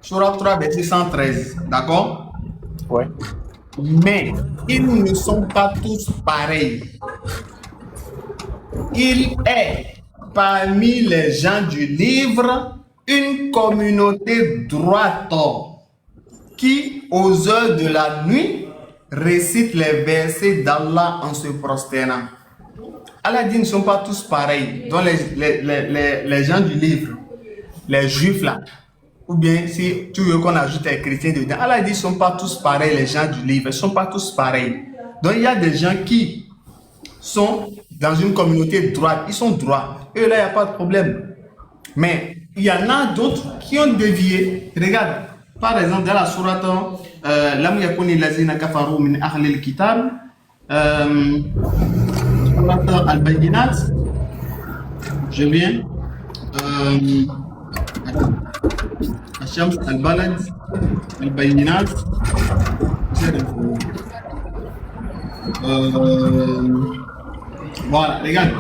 Sourate 3, verset 113. D'accord? Oui. Mais ils ne sont pas tous pareils. Il est parmi les gens du livre une communauté droite qui, aux heures de la nuit, récite les versets d'Allah en se prosternant. Allah dit, ils ne sont pas tous pareils. Donc les gens du livre, les juifs là, ou bien si tu veux qu'on ajoute les chrétiens dedans, Allah dit, ils ne sont pas tous pareils, les gens du livre, ils ne sont pas tous pareils. Donc il y a des gens qui sont dans une communauté droite, ils sont droits. Et là, il n'y a pas de problème. Mais il y en a d'autres qui ont dévié. Regarde, par exemple, dans la sourate Lam yakuni lazina kafaru min ahli al-kitab, sourate al-Bayyinat, je viens, Ashams al-Balad, al-Bayyinat, voilà, regarde,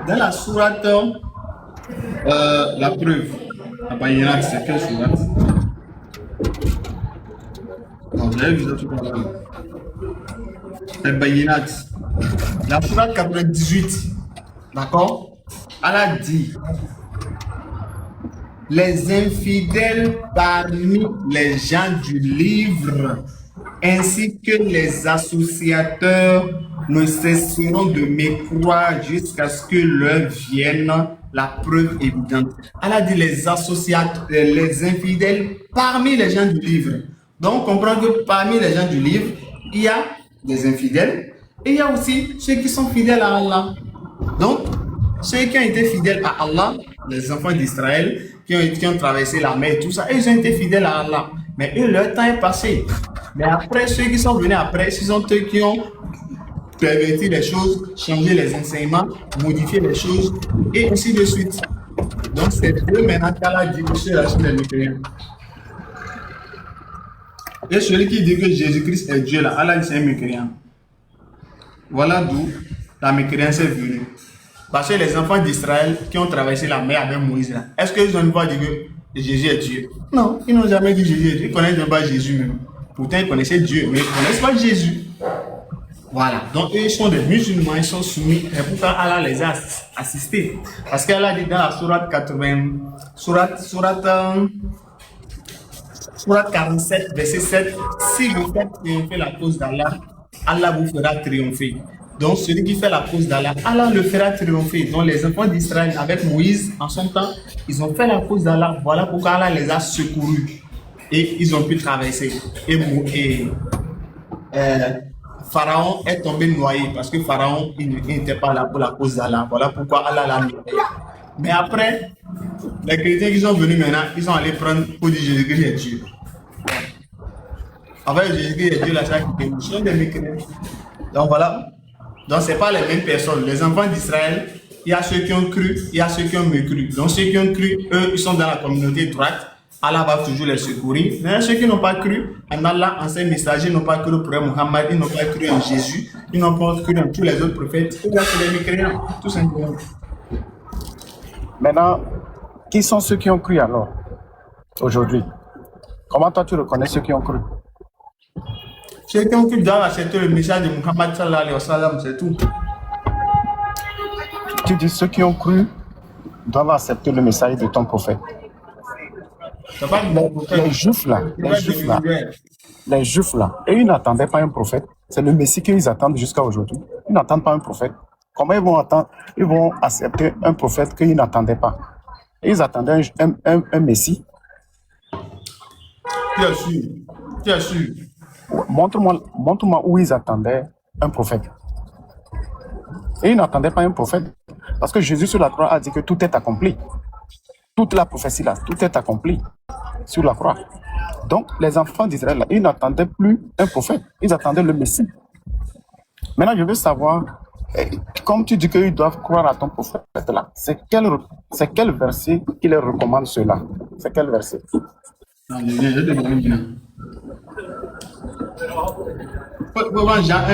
dans la sourate, la preuve, la Bayyinat, c'est quelle sourate? Non, j'avais vu ça tout à l'heure. La Bayyinat, la sourate 98, d'accord? Allah dit, les infidèles parmi les gens du livre, ainsi que les associateurs ne cesseront de mécroire jusqu'à ce que leur vienne la preuve évidente. Allah dit les associateurs, les infidèles parmi les gens du livre. Donc on comprend que parmi les gens du livre, il y a des infidèles et il y a aussi ceux qui sont fidèles à Allah. Donc, ceux qui ont été fidèles à Allah, les enfants d'Israël, qui ont traversé la mer et tout ça, ils ont été fidèles à Allah. Mais eux, leur temps est passé. Mais après, ceux qui sont venus après, ce sont eux qui ont perverti les choses, changé les enseignements, modifié les choses, et ainsi de suite. Donc, c'est eux maintenant qu'Allah dit que ceux-là sont les mécréants. Et celui qui dit que Jésus-Christ est Dieu, là, Allah dit c'est un mécréant. Voilà d'où la mécréance est venue. Parce que les enfants d'Israël qui ont traversé la mer avec Moïse, est-ce qu'ils ont une fois dit que Jésus est Dieu? Non, ils n'ont jamais dit Jésus est Dieu. Ils connaissent même pas Jésus même. Pourtant, ils connaissaient Dieu, mais ils ne connaissent pas Jésus. Voilà. Donc, eux, ils sont des musulmans, ils sont soumis. Et pourquoi Allah les a assistés? Parce qu'Allah dit dans la sourate 47, verset 7, si vous faites triompher la cause d'Allah, Allah vous fera triompher. Donc, celui qui fait la cause d'Allah, Allah le fera triompher. Donc, les enfants d'Israël, avec Moïse, en son temps, ils ont fait la cause d'Allah. Voilà pourquoi Allah les a secourus. Et ils ont pu traverser. Et Pharaon est tombé noyé parce que Pharaon il n'était pas là pour la cause d'Allah. Voilà pourquoi Allah l'a noyé. Mais après, les chrétiens qui sont venus maintenant, ils sont allés prendre pour dire Jésus-Christ est Dieu. En fait, Jésus-Christ est Dieu, là, c'est des mécréants. Donc voilà. Donc ce n'est pas les mêmes personnes. Les enfants d'Israël, il y a ceux qui ont cru, il y a ceux qui ont mécru. Donc ceux qui ont cru, eux, ils sont dans la communauté droite. Allah va toujours les secourir. Mais ceux qui n'ont pas cru en Allah, en ses messagers, n'ont pas cru au prophète Muhammad, ils n'ont pas cru en Jésus, ils n'ont pas cru en tous les autres prophètes. Ils sont des mécréants, tout simplement. Maintenant, qui sont ceux qui ont cru alors, aujourd'hui? Comment toi tu reconnais ceux qui ont cru? Ceux qui ont cru doivent accepter le message de Muhammad sallallahu alayhi wa sallam, c'est tout. Tu dis ceux qui ont cru doivent accepter le message de ton prophète. Les juifs là, et ils n'attendaient pas un prophète. C'est le Messie qu'ils attendent jusqu'à aujourd'hui. Ils n'attendent pas un prophète. Comment ils vont accepter un prophète qu'ils n'attendaient pas? Ils attendaient un Messie. Tu as su. Montre-moi où ils attendaient un prophète. Et ils n'attendaient pas un prophète. Parce que Jésus sur la croix a dit que tout est accompli. Toute la prophétie là, tout est accompli sur la croix. Donc, les enfants d'Israël là, ils n'attendaient plus un prophète. Ils attendaient le Messie. Maintenant, je veux savoir, comme tu dis qu'ils doivent croire à ton prophète là, c'est quel verset qui leur recommande cela? C'est quel verset? Jean 1,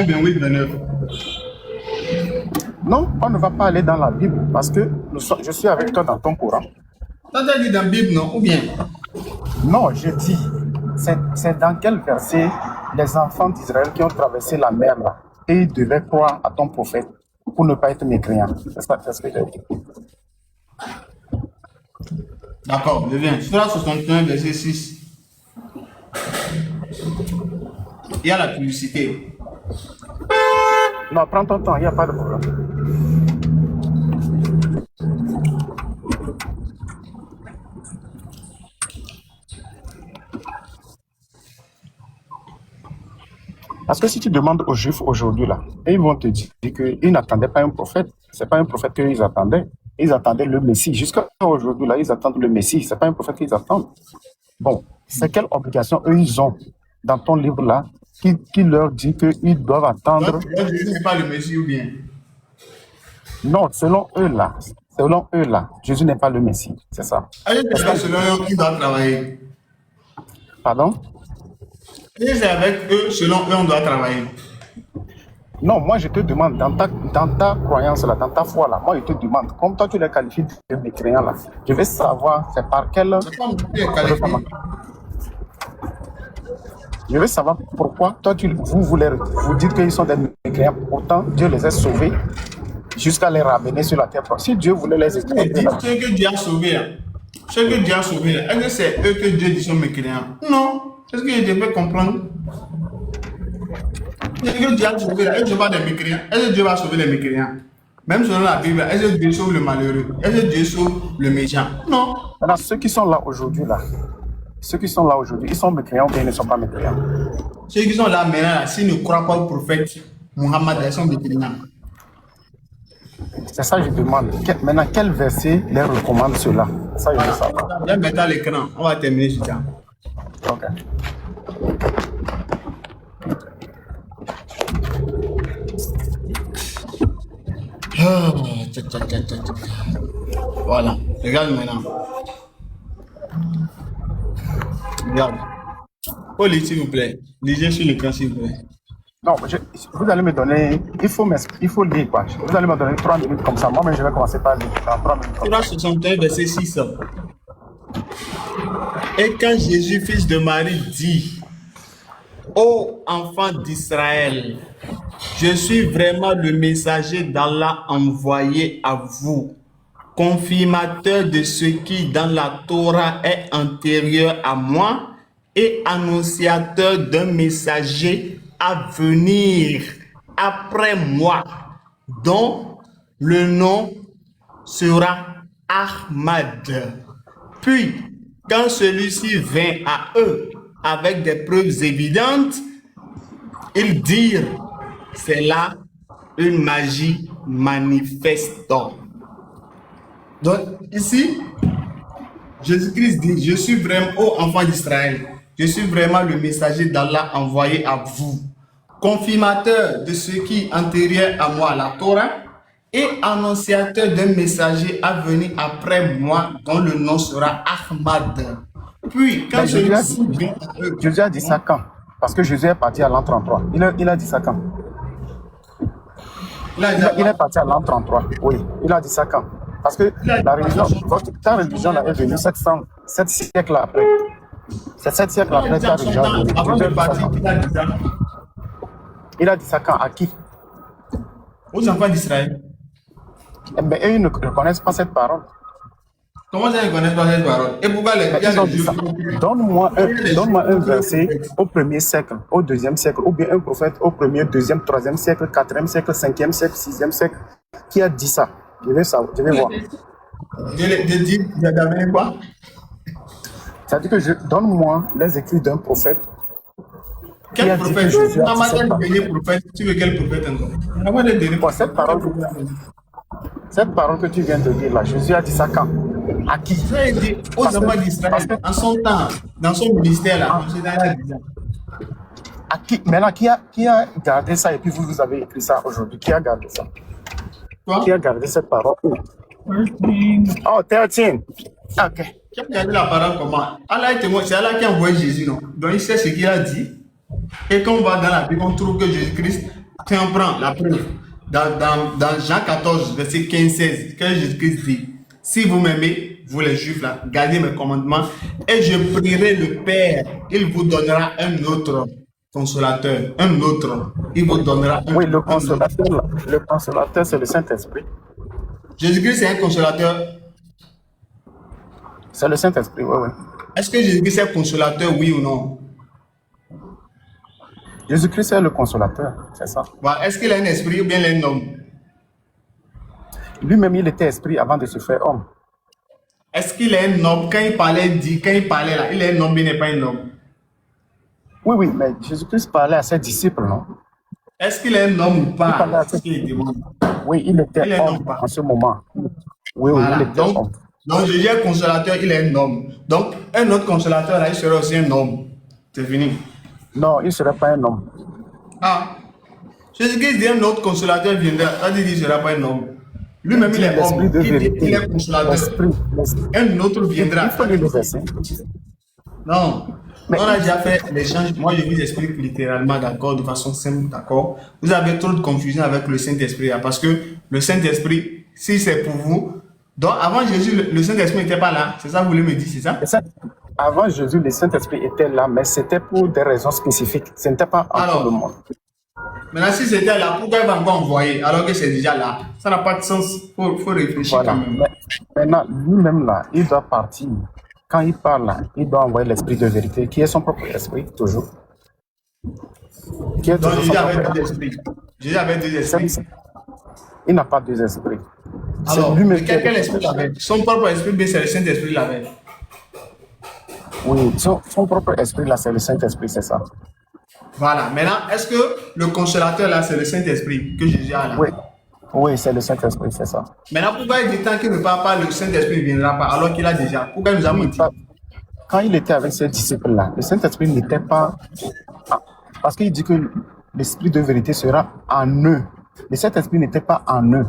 28, 29. Non, on ne va pas aller dans la Bible parce que je suis avec toi dans ton Coran. Ça t'a dit dans la Bible, non? Ou bien? Non, je dis, c'est dans quel verset les enfants d'Israël qui ont traversé la mer là, et ils devaient croire à ton prophète pour ne pas être mécréants. C'est ce que j'ai dit. D'accord, je viens. Surah 61, verset 6. Il y a la publicité. Non, prends ton temps, il n'y a pas de problème. Parce que si tu demandes aux Juifs aujourd'hui, là, et ils vont te dire qu'ils n'attendaient pas un prophète, ce n'est pas un prophète qu'ils attendaient, ils attendaient le Messie. Jusqu'à aujourd'hui, là, ils attendent le Messie, ce n'est pas un prophète qu'ils attendent. Bon, c'est quelle obligation eux, ils ont dans ton livre-là qui leur dit qu'ils doivent attendre. Donc, Jésus n'est pas le Messie ou bien? Non, selon eux là, Jésus n'est pas le Messie, c'est ça. Est-ce que selon eux, qui doit travailler? Pardon? Et c'est avec eux, selon eux, on doit travailler. Non, moi je te demande, dans ta croyance là, dans ta foi là, moi je te demande, comme toi tu les qualifies de mécréants là, je veux savoir c'est par quel... Je veux savoir pourquoi toi vous dites qu'ils sont des mécréants, pourtant Dieu les a sauvés jusqu'à les ramener sur la terre. Si Dieu voulait les aider... Ceux que Dieu a sauvés là, est-ce que c'est eux que Dieu dit sont mécréants? Non. Est-ce que je devais comprendre? Est-ce que Dieu a sauvé là? Est-ce que Dieu va des mécréants? Est-ce que Dieu va sauver les mécréants? Même selon la Bible, est-ce que Dieu sauve le malheureux? Est-ce que Dieu sauve le méchant? Non. Maintenant, ceux qui sont là aujourd'hui là, ceux qui sont là aujourd'hui, ils sont mécréants ou bien ils ne sont pas mécréants? Ceux qui sont là maintenant, là, s'ils ne croient pas au prophète Muhammad, ils sont mécréants. C'est ça que je demande. Maintenant, quel verset les recommande cela? Ça, je veux savoir. Viens mettre à l'écran, on va terminer sur ça. Ok. Ah, tcha, tcha, tcha, tcha, tcha. Voilà, regarde maintenant. Regarde. Oh, lisez s'il vous plaît. Lisez sur l'écran s'il vous plaît. Non, vous allez me donner, il faut lire quoi. Vous allez me donner 3 minutes comme ça. Moi-même, je vais commencer par lire dans 3 minutes. Surah 61, verset 6. Et quand Jésus, fils de Marie, dit: Ô enfants d'Israël, je suis vraiment le messager d'Allah envoyé à vous, confirmateur de ce qui dans la Torah est antérieur à moi et annonciateur d'un messager à venir après moi, dont le nom sera Ahmad. Puis, quand celui-ci vint à eux avec des preuves évidentes, ils dirent: c'est là une magie manifeste. Donc, ici, Jésus-Christ dit: je suis vraiment, ô enfant d'Israël, je suis vraiment le messager d'Allah envoyé à vous, confirmateur de ce qui antérieur à moi, la Torah, et annonciateur d'un messager à venir après moi, dont le nom sera Ahmad. Puis, quand celui-ci vient à eux, Jésus a dit ça quand? Parce que Jésus est parti à l'an 33. Il a dit ça quand? Il est parti à l'an 33. Oui, il a dit ça quand? Parce que la religion, ta religion là est venue 7 siècles après. C'est 7 siècles après ta religion est venue. avant de partir, Il a dit ça quand? À qui? aux enfants d'Israël. Mais eux, ils ne reconnaissent pas cette parole. Comment ça, ils ne connaissent pas cette parole? Et pourquoi les Ils ont dit ça. Donne-moi un verset au 1er siècle, au 2e siècle, ou bien un prophète au 1er, 2e, 3e siècle, 4e siècle, 5e siècle, 6e siècle, qui a dit ça. Je vais savoir, je vais voir. De dire, d'amener quoi? C'est-à-dire que donne-moi les écrits d'un prophète. Quel prophète? Dernier prophète. Tu veux quel prophète encore? Cette parole que tu viens de dire là, Jésus a dit ça quand? À qui? Jésus a dit aux enfants d'Israël, en son temps, dans son ministère là. À qui? Maintenant, qui a gardé ça et puis vous avez écrit ça aujourd'hui? Qui a gardé ça? Quoi? Qui a gardé cette parole? Oh, 13. Ok. Qui a gardé la parole comment? Allah est témoin, c'est Allah qui a envoyé Jésus, non? Donc il sait ce qu'il a dit. Et quand on va dans la Bible, on trouve que Jésus-Christ, quand on prend la preuve, dans Jean 14, verset 15-16, que Jésus-Christ dit: si vous m'aimez, vous les Juifs là, gardez mes commandements, et je prierai le Père, il vous donnera un autre consolateur, un autre, il vous donnera un Oui, le consolateur, c'est le Saint-Esprit. Jésus-Christ est un consolateur. C'est le Saint-Esprit, oui. Est-ce que Jésus-Christ est consolateur, oui ou non? Jésus-Christ est le consolateur, c'est ça. Bah, est-ce qu'il a un esprit ou bien il est un homme? Lui-même, il était esprit avant de se faire homme. Est-ce qu'il est un homme? Quand il parlait là, il est un homme, il n'est pas un homme. Oui, mais Jésus-Christ parlait à ses disciples, non? Est-ce qu'il est un homme ou pas? parlait à C'est ce qu'il demande. Oui, il était homme en ce moment. Oui, Voilà. il était homme. Donc Jésus est consolateur, il est un homme. Donc, un autre consolateur là, il sera aussi un homme. C'est fini. Non, il ne serait pas un homme. Ah, Jésus-Christ dit un autre consolateur viendra. Ça dit qu'il ne sera pas un homme. Lui-même, il est L'esprit homme. de vérité. Il est consolateur. L'esprit. Un autre viendra. Il faut lire le verset. Non. Mais on a déjà fait l'échange. Moi, je vous explique littéralement, d'accord, de façon simple, d'accord. Vous avez trop de confusion avec le Saint-Esprit, hein, parce que le Saint-Esprit, si c'est pour vous, donc avant Jésus, le Saint-Esprit n'était pas là. C'est ça que vous voulez me dire, c'est ça? Avant Jésus, le Saint-Esprit était là, mais c'était pour des raisons spécifiques. Ce n'était pas en tout le monde. Maintenant, si c'était là, pourquoi il va encore envoyer alors que c'est déjà là? Ça n'a pas de sens. Faut réfléchir Voilà. quand même. Maintenant, lui-même là, il doit partir. Quand il parle là, il doit envoyer l'esprit de vérité, qui est son propre esprit, toujours. Qui est Donc toujours Jésus son avait propre deux esprit. esprits. Jésus avait deux esprits. Il n'a pas deux esprits. C'est Alors, lui-même qui quel esprit il avait? Son propre esprit, mais c'est le Saint-Esprit l'avait. Oui, son propre esprit, là, c'est le Saint-Esprit, c'est ça. Voilà. Maintenant, est-ce que le consolateur, là, c'est le Saint-Esprit que Jésus a là? Oui, oui, c'est le Saint-Esprit, c'est ça. Maintenant, pourquoi il dit tant qu'il ne parle pas, le Saint-Esprit ne viendra pas, alors qu'il a déjà? Pourquoi il nous a menti? Quand il était avec ses disciples-là, le Saint-Esprit n'était pas... Parce qu'il dit que l'Esprit de vérité sera en eux. Le Saint-Esprit n'était pas en eux.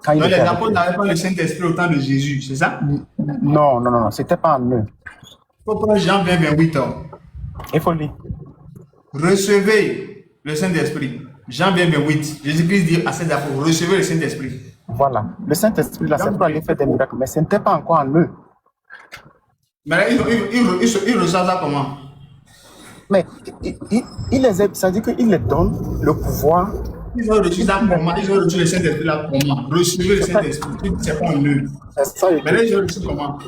Quand il Donc, les était avec apôtres eux. n'avaient pas le Saint-Esprit au temps de Jésus, c'est ça? Non, non, non, c'était pas en eux. Il faut prendre Jean 20, 28 ans. Il faut lire. Recevez le Saint-Esprit. Jean 20, 28. Jésus-Christ dit à ses apôtres, recevez le Saint-Esprit. Voilà. Le Saint-Esprit, là, c'est pour aller faire des miracles, mais ce n'était pas encore en eux. Mais là, ils reçoivent ça comment? Mais il les aide, ça veut dire qu'il les donne le pouvoir. Ils ont reçu ça comment? Ils ont reçu le Saint-Esprit là comment? Recevez le Saint-Esprit. C'est pas en eux. C'est ça, Mais là, ils ont reçu comment?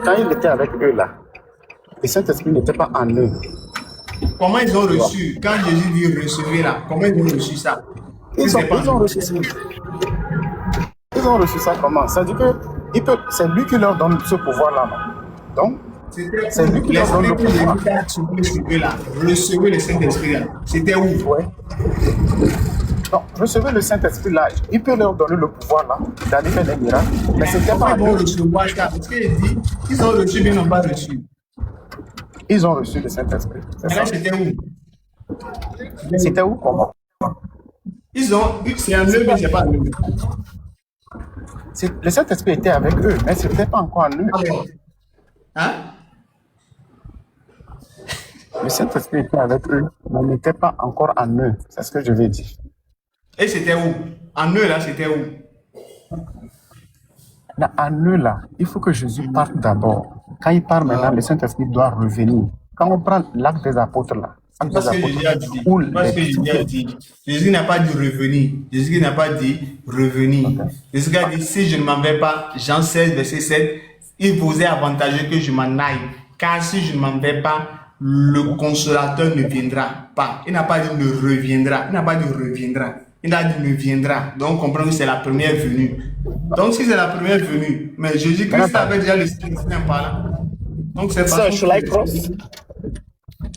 quand il était avec eux, là, le Saint-Esprit n'était pas en eux. Comment ils ont reçu? Quand Jésus dit recevez là, comment ils ont reçu ça? Ils ont reçu ça. Ils ont reçu ça comment? Ça veut dire que c'est lui qui leur donne ce pouvoir-là, non? Donc, c'est lui qui leur donne le pouvoir. Recevez le Saint-Esprit là. C'était où? Ouais. Donc, recevez le Saint-Esprit là, il peut leur donner le pouvoir là, d'aller faire des miracles. Mais c'était pas Ils vont recevoir ça. Parce qu'il dit, ils ont reçu, mais ils n'ont pas reçu. Ils ont reçu le Saint-Esprit. Mais là, c'était où? C'était où? Comment? Ils ont, c'est un eux, mais c'est pas un eux. Le Saint-Esprit était avec eux, mais ce n'était pas encore en eux. Alors, hein? Le Saint-Esprit était avec eux, mais n'était pas encore en eux. C'est ce que je vais dire. Et c'était où? En eux, là, c'était où? Là, en eux, là, il faut que Jésus parte d'abord. Quand il part maintenant, le Saint-Esprit doit revenir. Quand on prend l'acte des apôtres, là, Parce que Jésus a dit. Parce que Jésus a dit. Jésus n'a pas dit revenir. Jésus n'a pas dit revenir. Okay. Jésus a dit si je ne m'en vais pas, Jean 16, verset 7, il vous est avantageux que je m'en aille. Car si je ne m'en vais pas, le consolateur ne viendra pas. Il n'a pas dit ne reviendra. Il n'a pas dit reviendra. Il a dit ne viendra. Donc on comprend que c'est la première venue. Donc si c'est la première venue, mais Jésus-Christ avait déjà le Saint-Esprit en parlant. Donc c'est pas.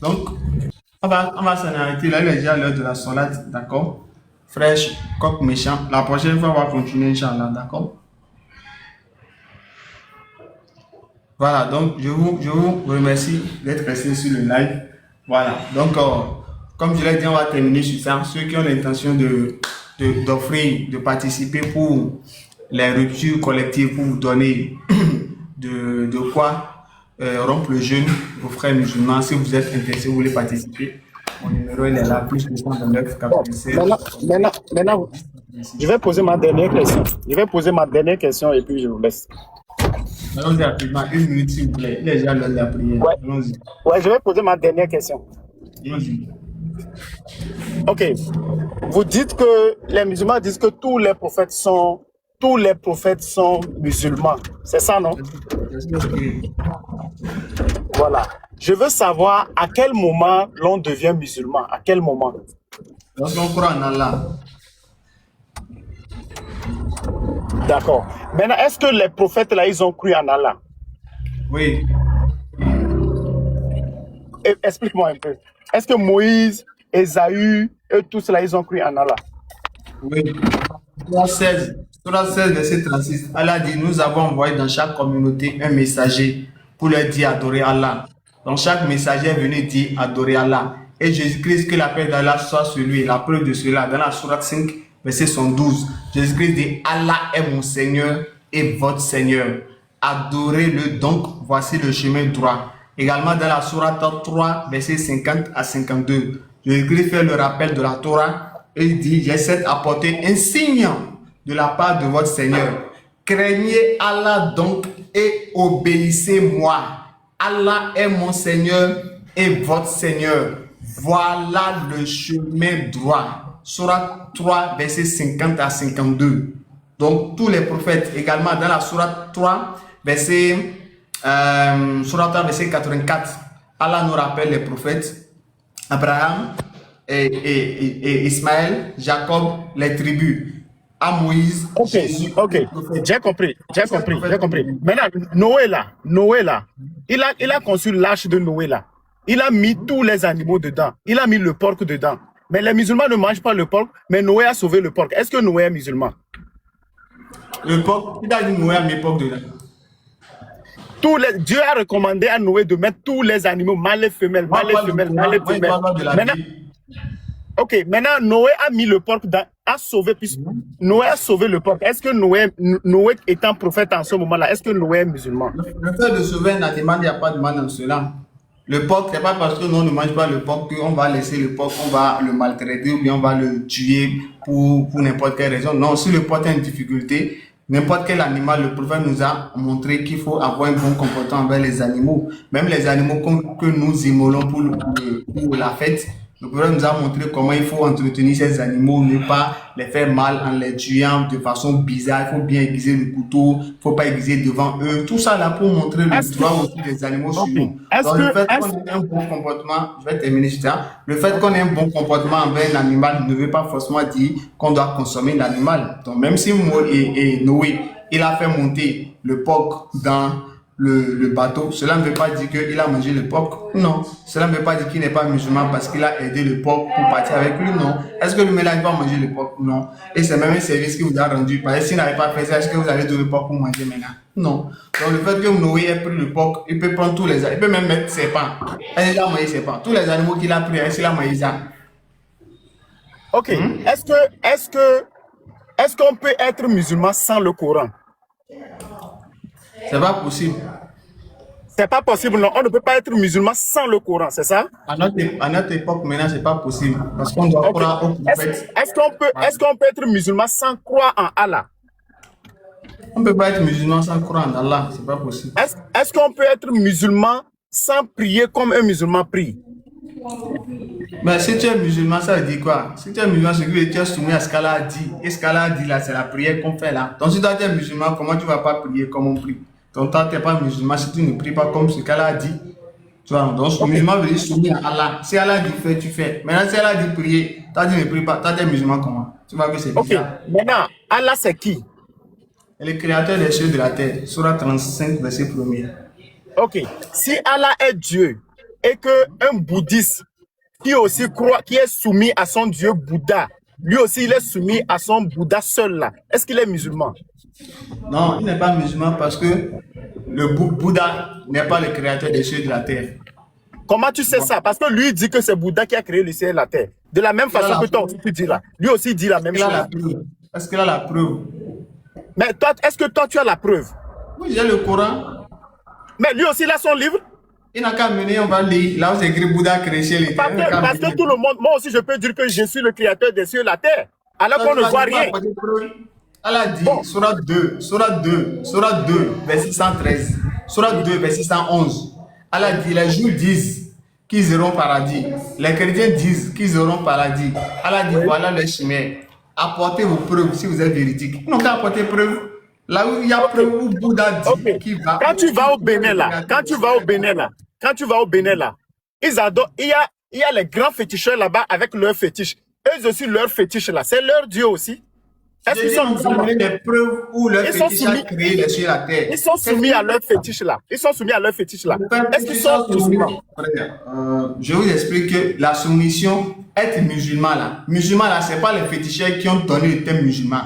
Donc on va s'en arrêter là. Il est déjà l'heure de la salade, d'accord? Fraîche, coq méchant. La prochaine fois, on va continuer, Inch'Allah, d'accord? Voilà, donc je vous remercie d'être resté sur le live. Voilà, donc comme je l'ai dit, on va terminer sur ça. Ceux qui ont l'intention d'offrir, de participer pour les ruptures collectives, pour vous donner de quoi rompre le jeûne aux frères musulmans. Si vous êtes intéressé, vous voulez participer, mon numéro il est là, plus 229 96. Maintenant, je vais poser ma dernière question. Et puis je vous laisse. Allons-y rapidement, 1 minute s'il vous plaît. Il est déjà l'heure de la prière. Ouais. Allons-y. Ouais, je vais poser ma dernière question. Allons-y. Ok. Vous dites que les musulmans disent que tous les prophètes sont musulmans. C'est ça, non? Voilà. Je veux savoir à quel moment l'on devient musulman. À quel moment? Lorsqu'on croit en Allah. D'accord. Maintenant, est-ce que les prophètes là, ils ont cru en Allah? Oui. Explique-moi un peu. Est-ce que Moïse, Ésaü, et tous là, ils ont cru en Allah? Oui. Surah 16, verset 36. Allah dit, nous avons envoyé dans chaque communauté un messager pour leur dire adorer Allah. Donc chaque messager est venu dire adorer Allah. Et Jésus-Christ, que la paix d'Allah soit sur lui. La preuve de cela, dans la Surah 5, verset 112, Jésus-Christ dit, Allah est mon Seigneur et votre Seigneur. Adorez-le donc, voici le chemin droit. Également dans la Surah 3, verset 50 à 52, Jésus-Christ fait le rappel de la Torah et il dit, j'essaie d'apporter un signe de la part de votre Seigneur. Craignez Allah donc et obéissez-moi. Allah est mon Seigneur et votre Seigneur. Voilà le chemin droit. Surah 3, verset 50 à 52. Donc, tous les prophètes, également dans la Surah 3, verset 84, Allah nous rappelle les prophètes, Abraham et Ismaël, Jacob, les tribus. à Moïse, Ok, Jésus, ok, le prophète. j'ai compris, j'ai C'est le compris, prophète. j'ai compris. Maintenant, Noé là, il a conçu l'arche de Noé là. Il a mis tous les animaux dedans. Il a mis le porc dedans. Mais les musulmans ne mangent pas le porc, mais Noé a sauvé le porc. Est-ce que Noé est musulman? Le porc, il a dit Noé à l'époque dedans. Dieu a recommandé à Noé de mettre tous les animaux, mâles et femelles, Moi, mâles et je parle du femelles, Coran, mâles et moi, je femelles. parle de la Maintenant, Bible. ok, maintenant Noé a mis le porc dans, a sauvé, puisque Noé a sauvé le porc. Est-ce que Noé étant prophète en ce moment-là, est-ce que Noé est musulman? Le fait de sauver un animal, il n'y a pas de mal dans cela. Le porc, c'est pas parce que nous ne mange pas le porc qu'on va laisser le porc, on va le maltraiter ou bien on va le tuer pour n'importe quelle raison. Non, si le porc a une difficulté, n'importe quel animal, le prophète nous a montré qu'il faut avoir un bon comportement envers les animaux. Même les animaux que nous immolons pour la fête, le prophète nous a montré comment il faut entretenir ces animaux, ne pas les faire mal en les tuant de façon bizarre. Il faut bien aiguiser le couteau, il ne faut pas aiguiser devant eux. Tout ça là pour montrer le droit aussi des animaux sur nous. Donc le fait qu'on ait un bon comportement, je vais terminer juste là, le fait qu'on ait un bon comportement envers un animal ne veut pas forcément dire qu'on doit consommer l'animal. Donc même si Noé, il a fait monter le porc dans le bateau, cela ne veut pas dire qu'il a mangé le porc. Non. Cela ne veut pas dire qu'il n'est pas musulman parce qu'il a aidé le porc pour partir avec lui. Non. Est-ce que lui-même n'a pas mangé le porc? Non. Et c'est même un service qu'il vous a rendu. Parce que s'il n'avait pas fait ça, est-ce que vous allez donner le porc pour manger maintenant? Non. Donc le fait que Noé ait pris le porc, il peut prendre tous les animaux. Il peut même mettre ses pans. Il a mangé ses pans. Tous les animaux qu'il a pris, est-ce qu'il a mangé ça? Ok. Est-ce qu'on peut être musulman sans le Coran? C'est pas possible. C'est pas possible, non. On ne peut pas être musulman sans le Coran, c'est ça? À notre époque, maintenant, c'est pas possible. Parce qu'on doit croire au prophète. Est-ce qu'on peut être musulman sans croire en Allah? On ne peut pas être musulman sans croire en Allah. C'est pas possible. Est-ce qu'on peut être musulman sans prier comme un musulman prie? Mais si tu es musulman, ça veut dire quoi? Si tu es musulman, c'est que tu es soumis à ce qu'Allah a dit. Et ce qu'Allah a dit là, c'est la prière qu'on fait là. Donc si toi tu es musulman, comment tu ne vas pas prier comme on prie? Donc toi tu n'es pas musulman si tu ne pries pas comme ce qu'Allah a dit. Tu vois, donc musulman veut dire soumis à Allah. Si Allah dit fais, tu fais. Maintenant si Allah dit prier, toi tu ne pries pas, toi tu es musulman comment? Tu vois que c'est bizarre. Ok, maintenant, Allah c'est qui? Et le créateur des cieux et de la terre. Surah 35, verset 1er. Ok, si Allah est Dieu et qu'un bouddhiste qui aussi croit, qui est soumis à son Dieu Bouddha, lui aussi il est soumis à son Bouddha seul là, est-ce qu'il est musulman? Non, il n'est pas musulman parce que le Bouddha n'est pas le créateur des cieux et de la terre. Comment tu sais ça? Parce que lui dit que c'est Bouddha qui a créé le ciel et la terre. De la même façon que toi aussi tu dis là. Lui aussi dit la même chose. Est-ce qu'il a la preuve? Mais toi, est-ce que toi tu as la preuve? Oui, j'ai le Coran. Mais lui aussi il a son livre. Il n'a qu'à mener, on va lire. Là où c'est écrit Bouddha créé les Parce que tout le monde, moi aussi je peux dire que je suis le créateur des cieux et la terre. Alors qu'on ne voit rien. Allah dit, Surah 2, verset 113. Surah 2, verset 111. Allah dit, les juifs disent qu'ils iront au paradis. Les chrétiens disent qu'ils iront au paradis. Allah dit, voilà le chemin. Apportez vos preuves si vous êtes véridique. Ils n'ont qu'à apporter preuve. Là où il y a preuve où Bouddha dit qu'il va. Quand tu vas au Bénin là, quand tu vas au Bénin là, ils adorent, il y a les grands féticheurs là-bas avec leurs fétiches. Eux aussi, leurs fétiches là, c'est leur Dieu aussi. Est-ce qu'ils sont musulmans? Des preuves où leur fétiche a créé les cieux et la terre. Ils sont soumis à leur fétiche là. Ils sont soumis à leur fétiche là. Est-ce qu'ils sont musulmans? Je vous explique que la soumission, être musulman là. Musulman là, c'est pas les féticheurs qui ont donné le terme musulman.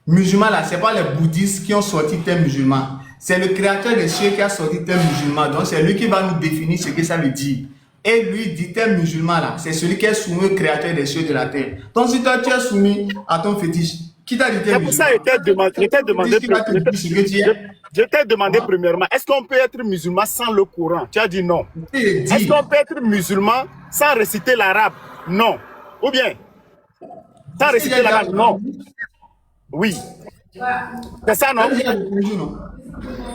Musulman là, c'est pas les bouddhistes qui ont sorti le terme musulman. C'est le créateur des cieux qui a sorti le terme musulman. Donc c'est lui qui va nous définir ce que ça veut dire. Et lui dit terme musulman là, c'est celui qui est soumis au créateur des cieux et de la terre. Donc si toi tu es soumis à ton fétiche, qui t'a dit terme musulman? C'est pour ça que je t'ai demandé premièrement, est-ce qu'on peut être musulman sans le Coran? Tu as dit non. Est-ce qu'on peut être musulman sans réciter l'arabe? Non. Ou bien, sans réciter l'arabe? Non. Oui. C'est ça, non?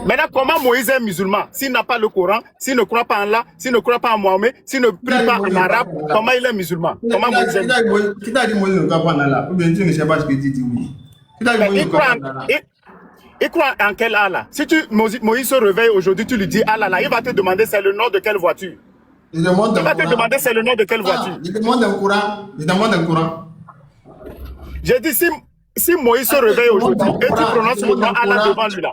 Maintenant, comment Moïse est musulman? S'il n'a pas le Coran, s'il ne croit pas en Allah, s'il ne croit pas en Mohamed, s'il ne prie pas en arabe, comment il est musulman? Comment Moïse est musulman? Qui t'a dit Moïse ne croit pas en Allah? Ou bien tu ne sais pas ce que tu dis, oui. Il croit en quel Allah? Si Moïse se réveille aujourd'hui, tu lui dis Allah, là, il va te demander c'est le nom de quelle voiture? Il va te demander c'est le nom de quelle voiture? Il demande un Coran. J'ai dit si Moïse se réveille aujourd'hui et tu prononces le nom Allah devant lui là.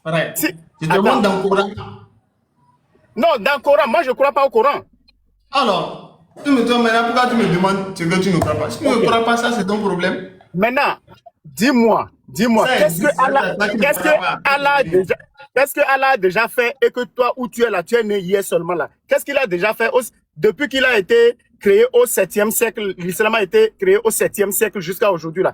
Frère, Si, je demande dans le Coran. non, dans le Coran, moi je ne crois pas au Coran. Alors, tu me dis maintenant pourquoi tu me demandes ce que tu ne crois pas. Si tu ne crois pas, ça c'est ton problème. Maintenant, dis-moi, Ça qu'est-ce existe, que Allah, ça, tu ne qu'est-ce crois que pas. Allah a déjà, qu'est-ce que Allah a déjà fait et que toi où tu es là, tu es né hier seulement là. Qu'est-ce qu'il a déjà fait depuis qu'il a été créé au 7e siècle, l'islam a été créé au 7e siècle jusqu'à aujourd'hui là.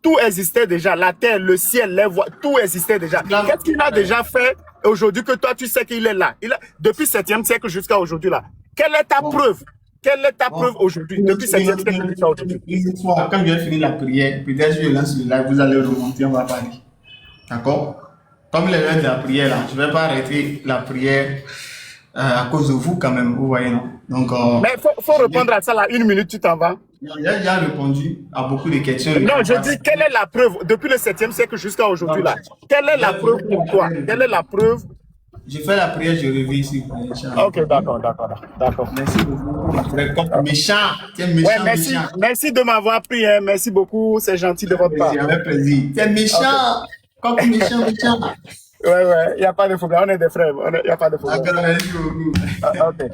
Tout existait déjà, la terre, le ciel, les voies, tout existait déjà. Qu'est-ce qu'il a déjà fait aujourd'hui que toi tu sais qu'il est là? Depuis le 7e siècle jusqu'à aujourd'hui là. Quelle est ta preuve? Quelle est ta preuve aujourd'hui depuis le 7e siècle jusqu'à aujourd'hui? Quand je vais finir la prière, peut-être je lance le live, vous allez remonter, on va parler. D'accord? Comme les heures de la prière là, je ne vais pas arrêter la prière à cause de vous quand même, vous voyez, non? Donc, mais il faut répondre à ça là, 1 minute, tu t'en vas. J'ai déjà répondu à beaucoup de questions. Non, je dis, quelle est la preuve depuis le 7e siècle jusqu'à aujourd'hui là? Quelle est la preuve pour toi? Quelle est la preuve? Je fais la prière, je reviens ici. Ok, d'accord. Merci beaucoup. Méchant, t'es méchant, Ouais, merci, méchant. merci de m'avoir pris, hein. Merci beaucoup, c'est gentil de votre part. Avec plaisir. T'es méchant. Quand tu es méchant, méchant. Ouais, il n'y a pas de problème, on est des frères, il n'y a pas de problème. D'accord, merci beaucoup. Ok.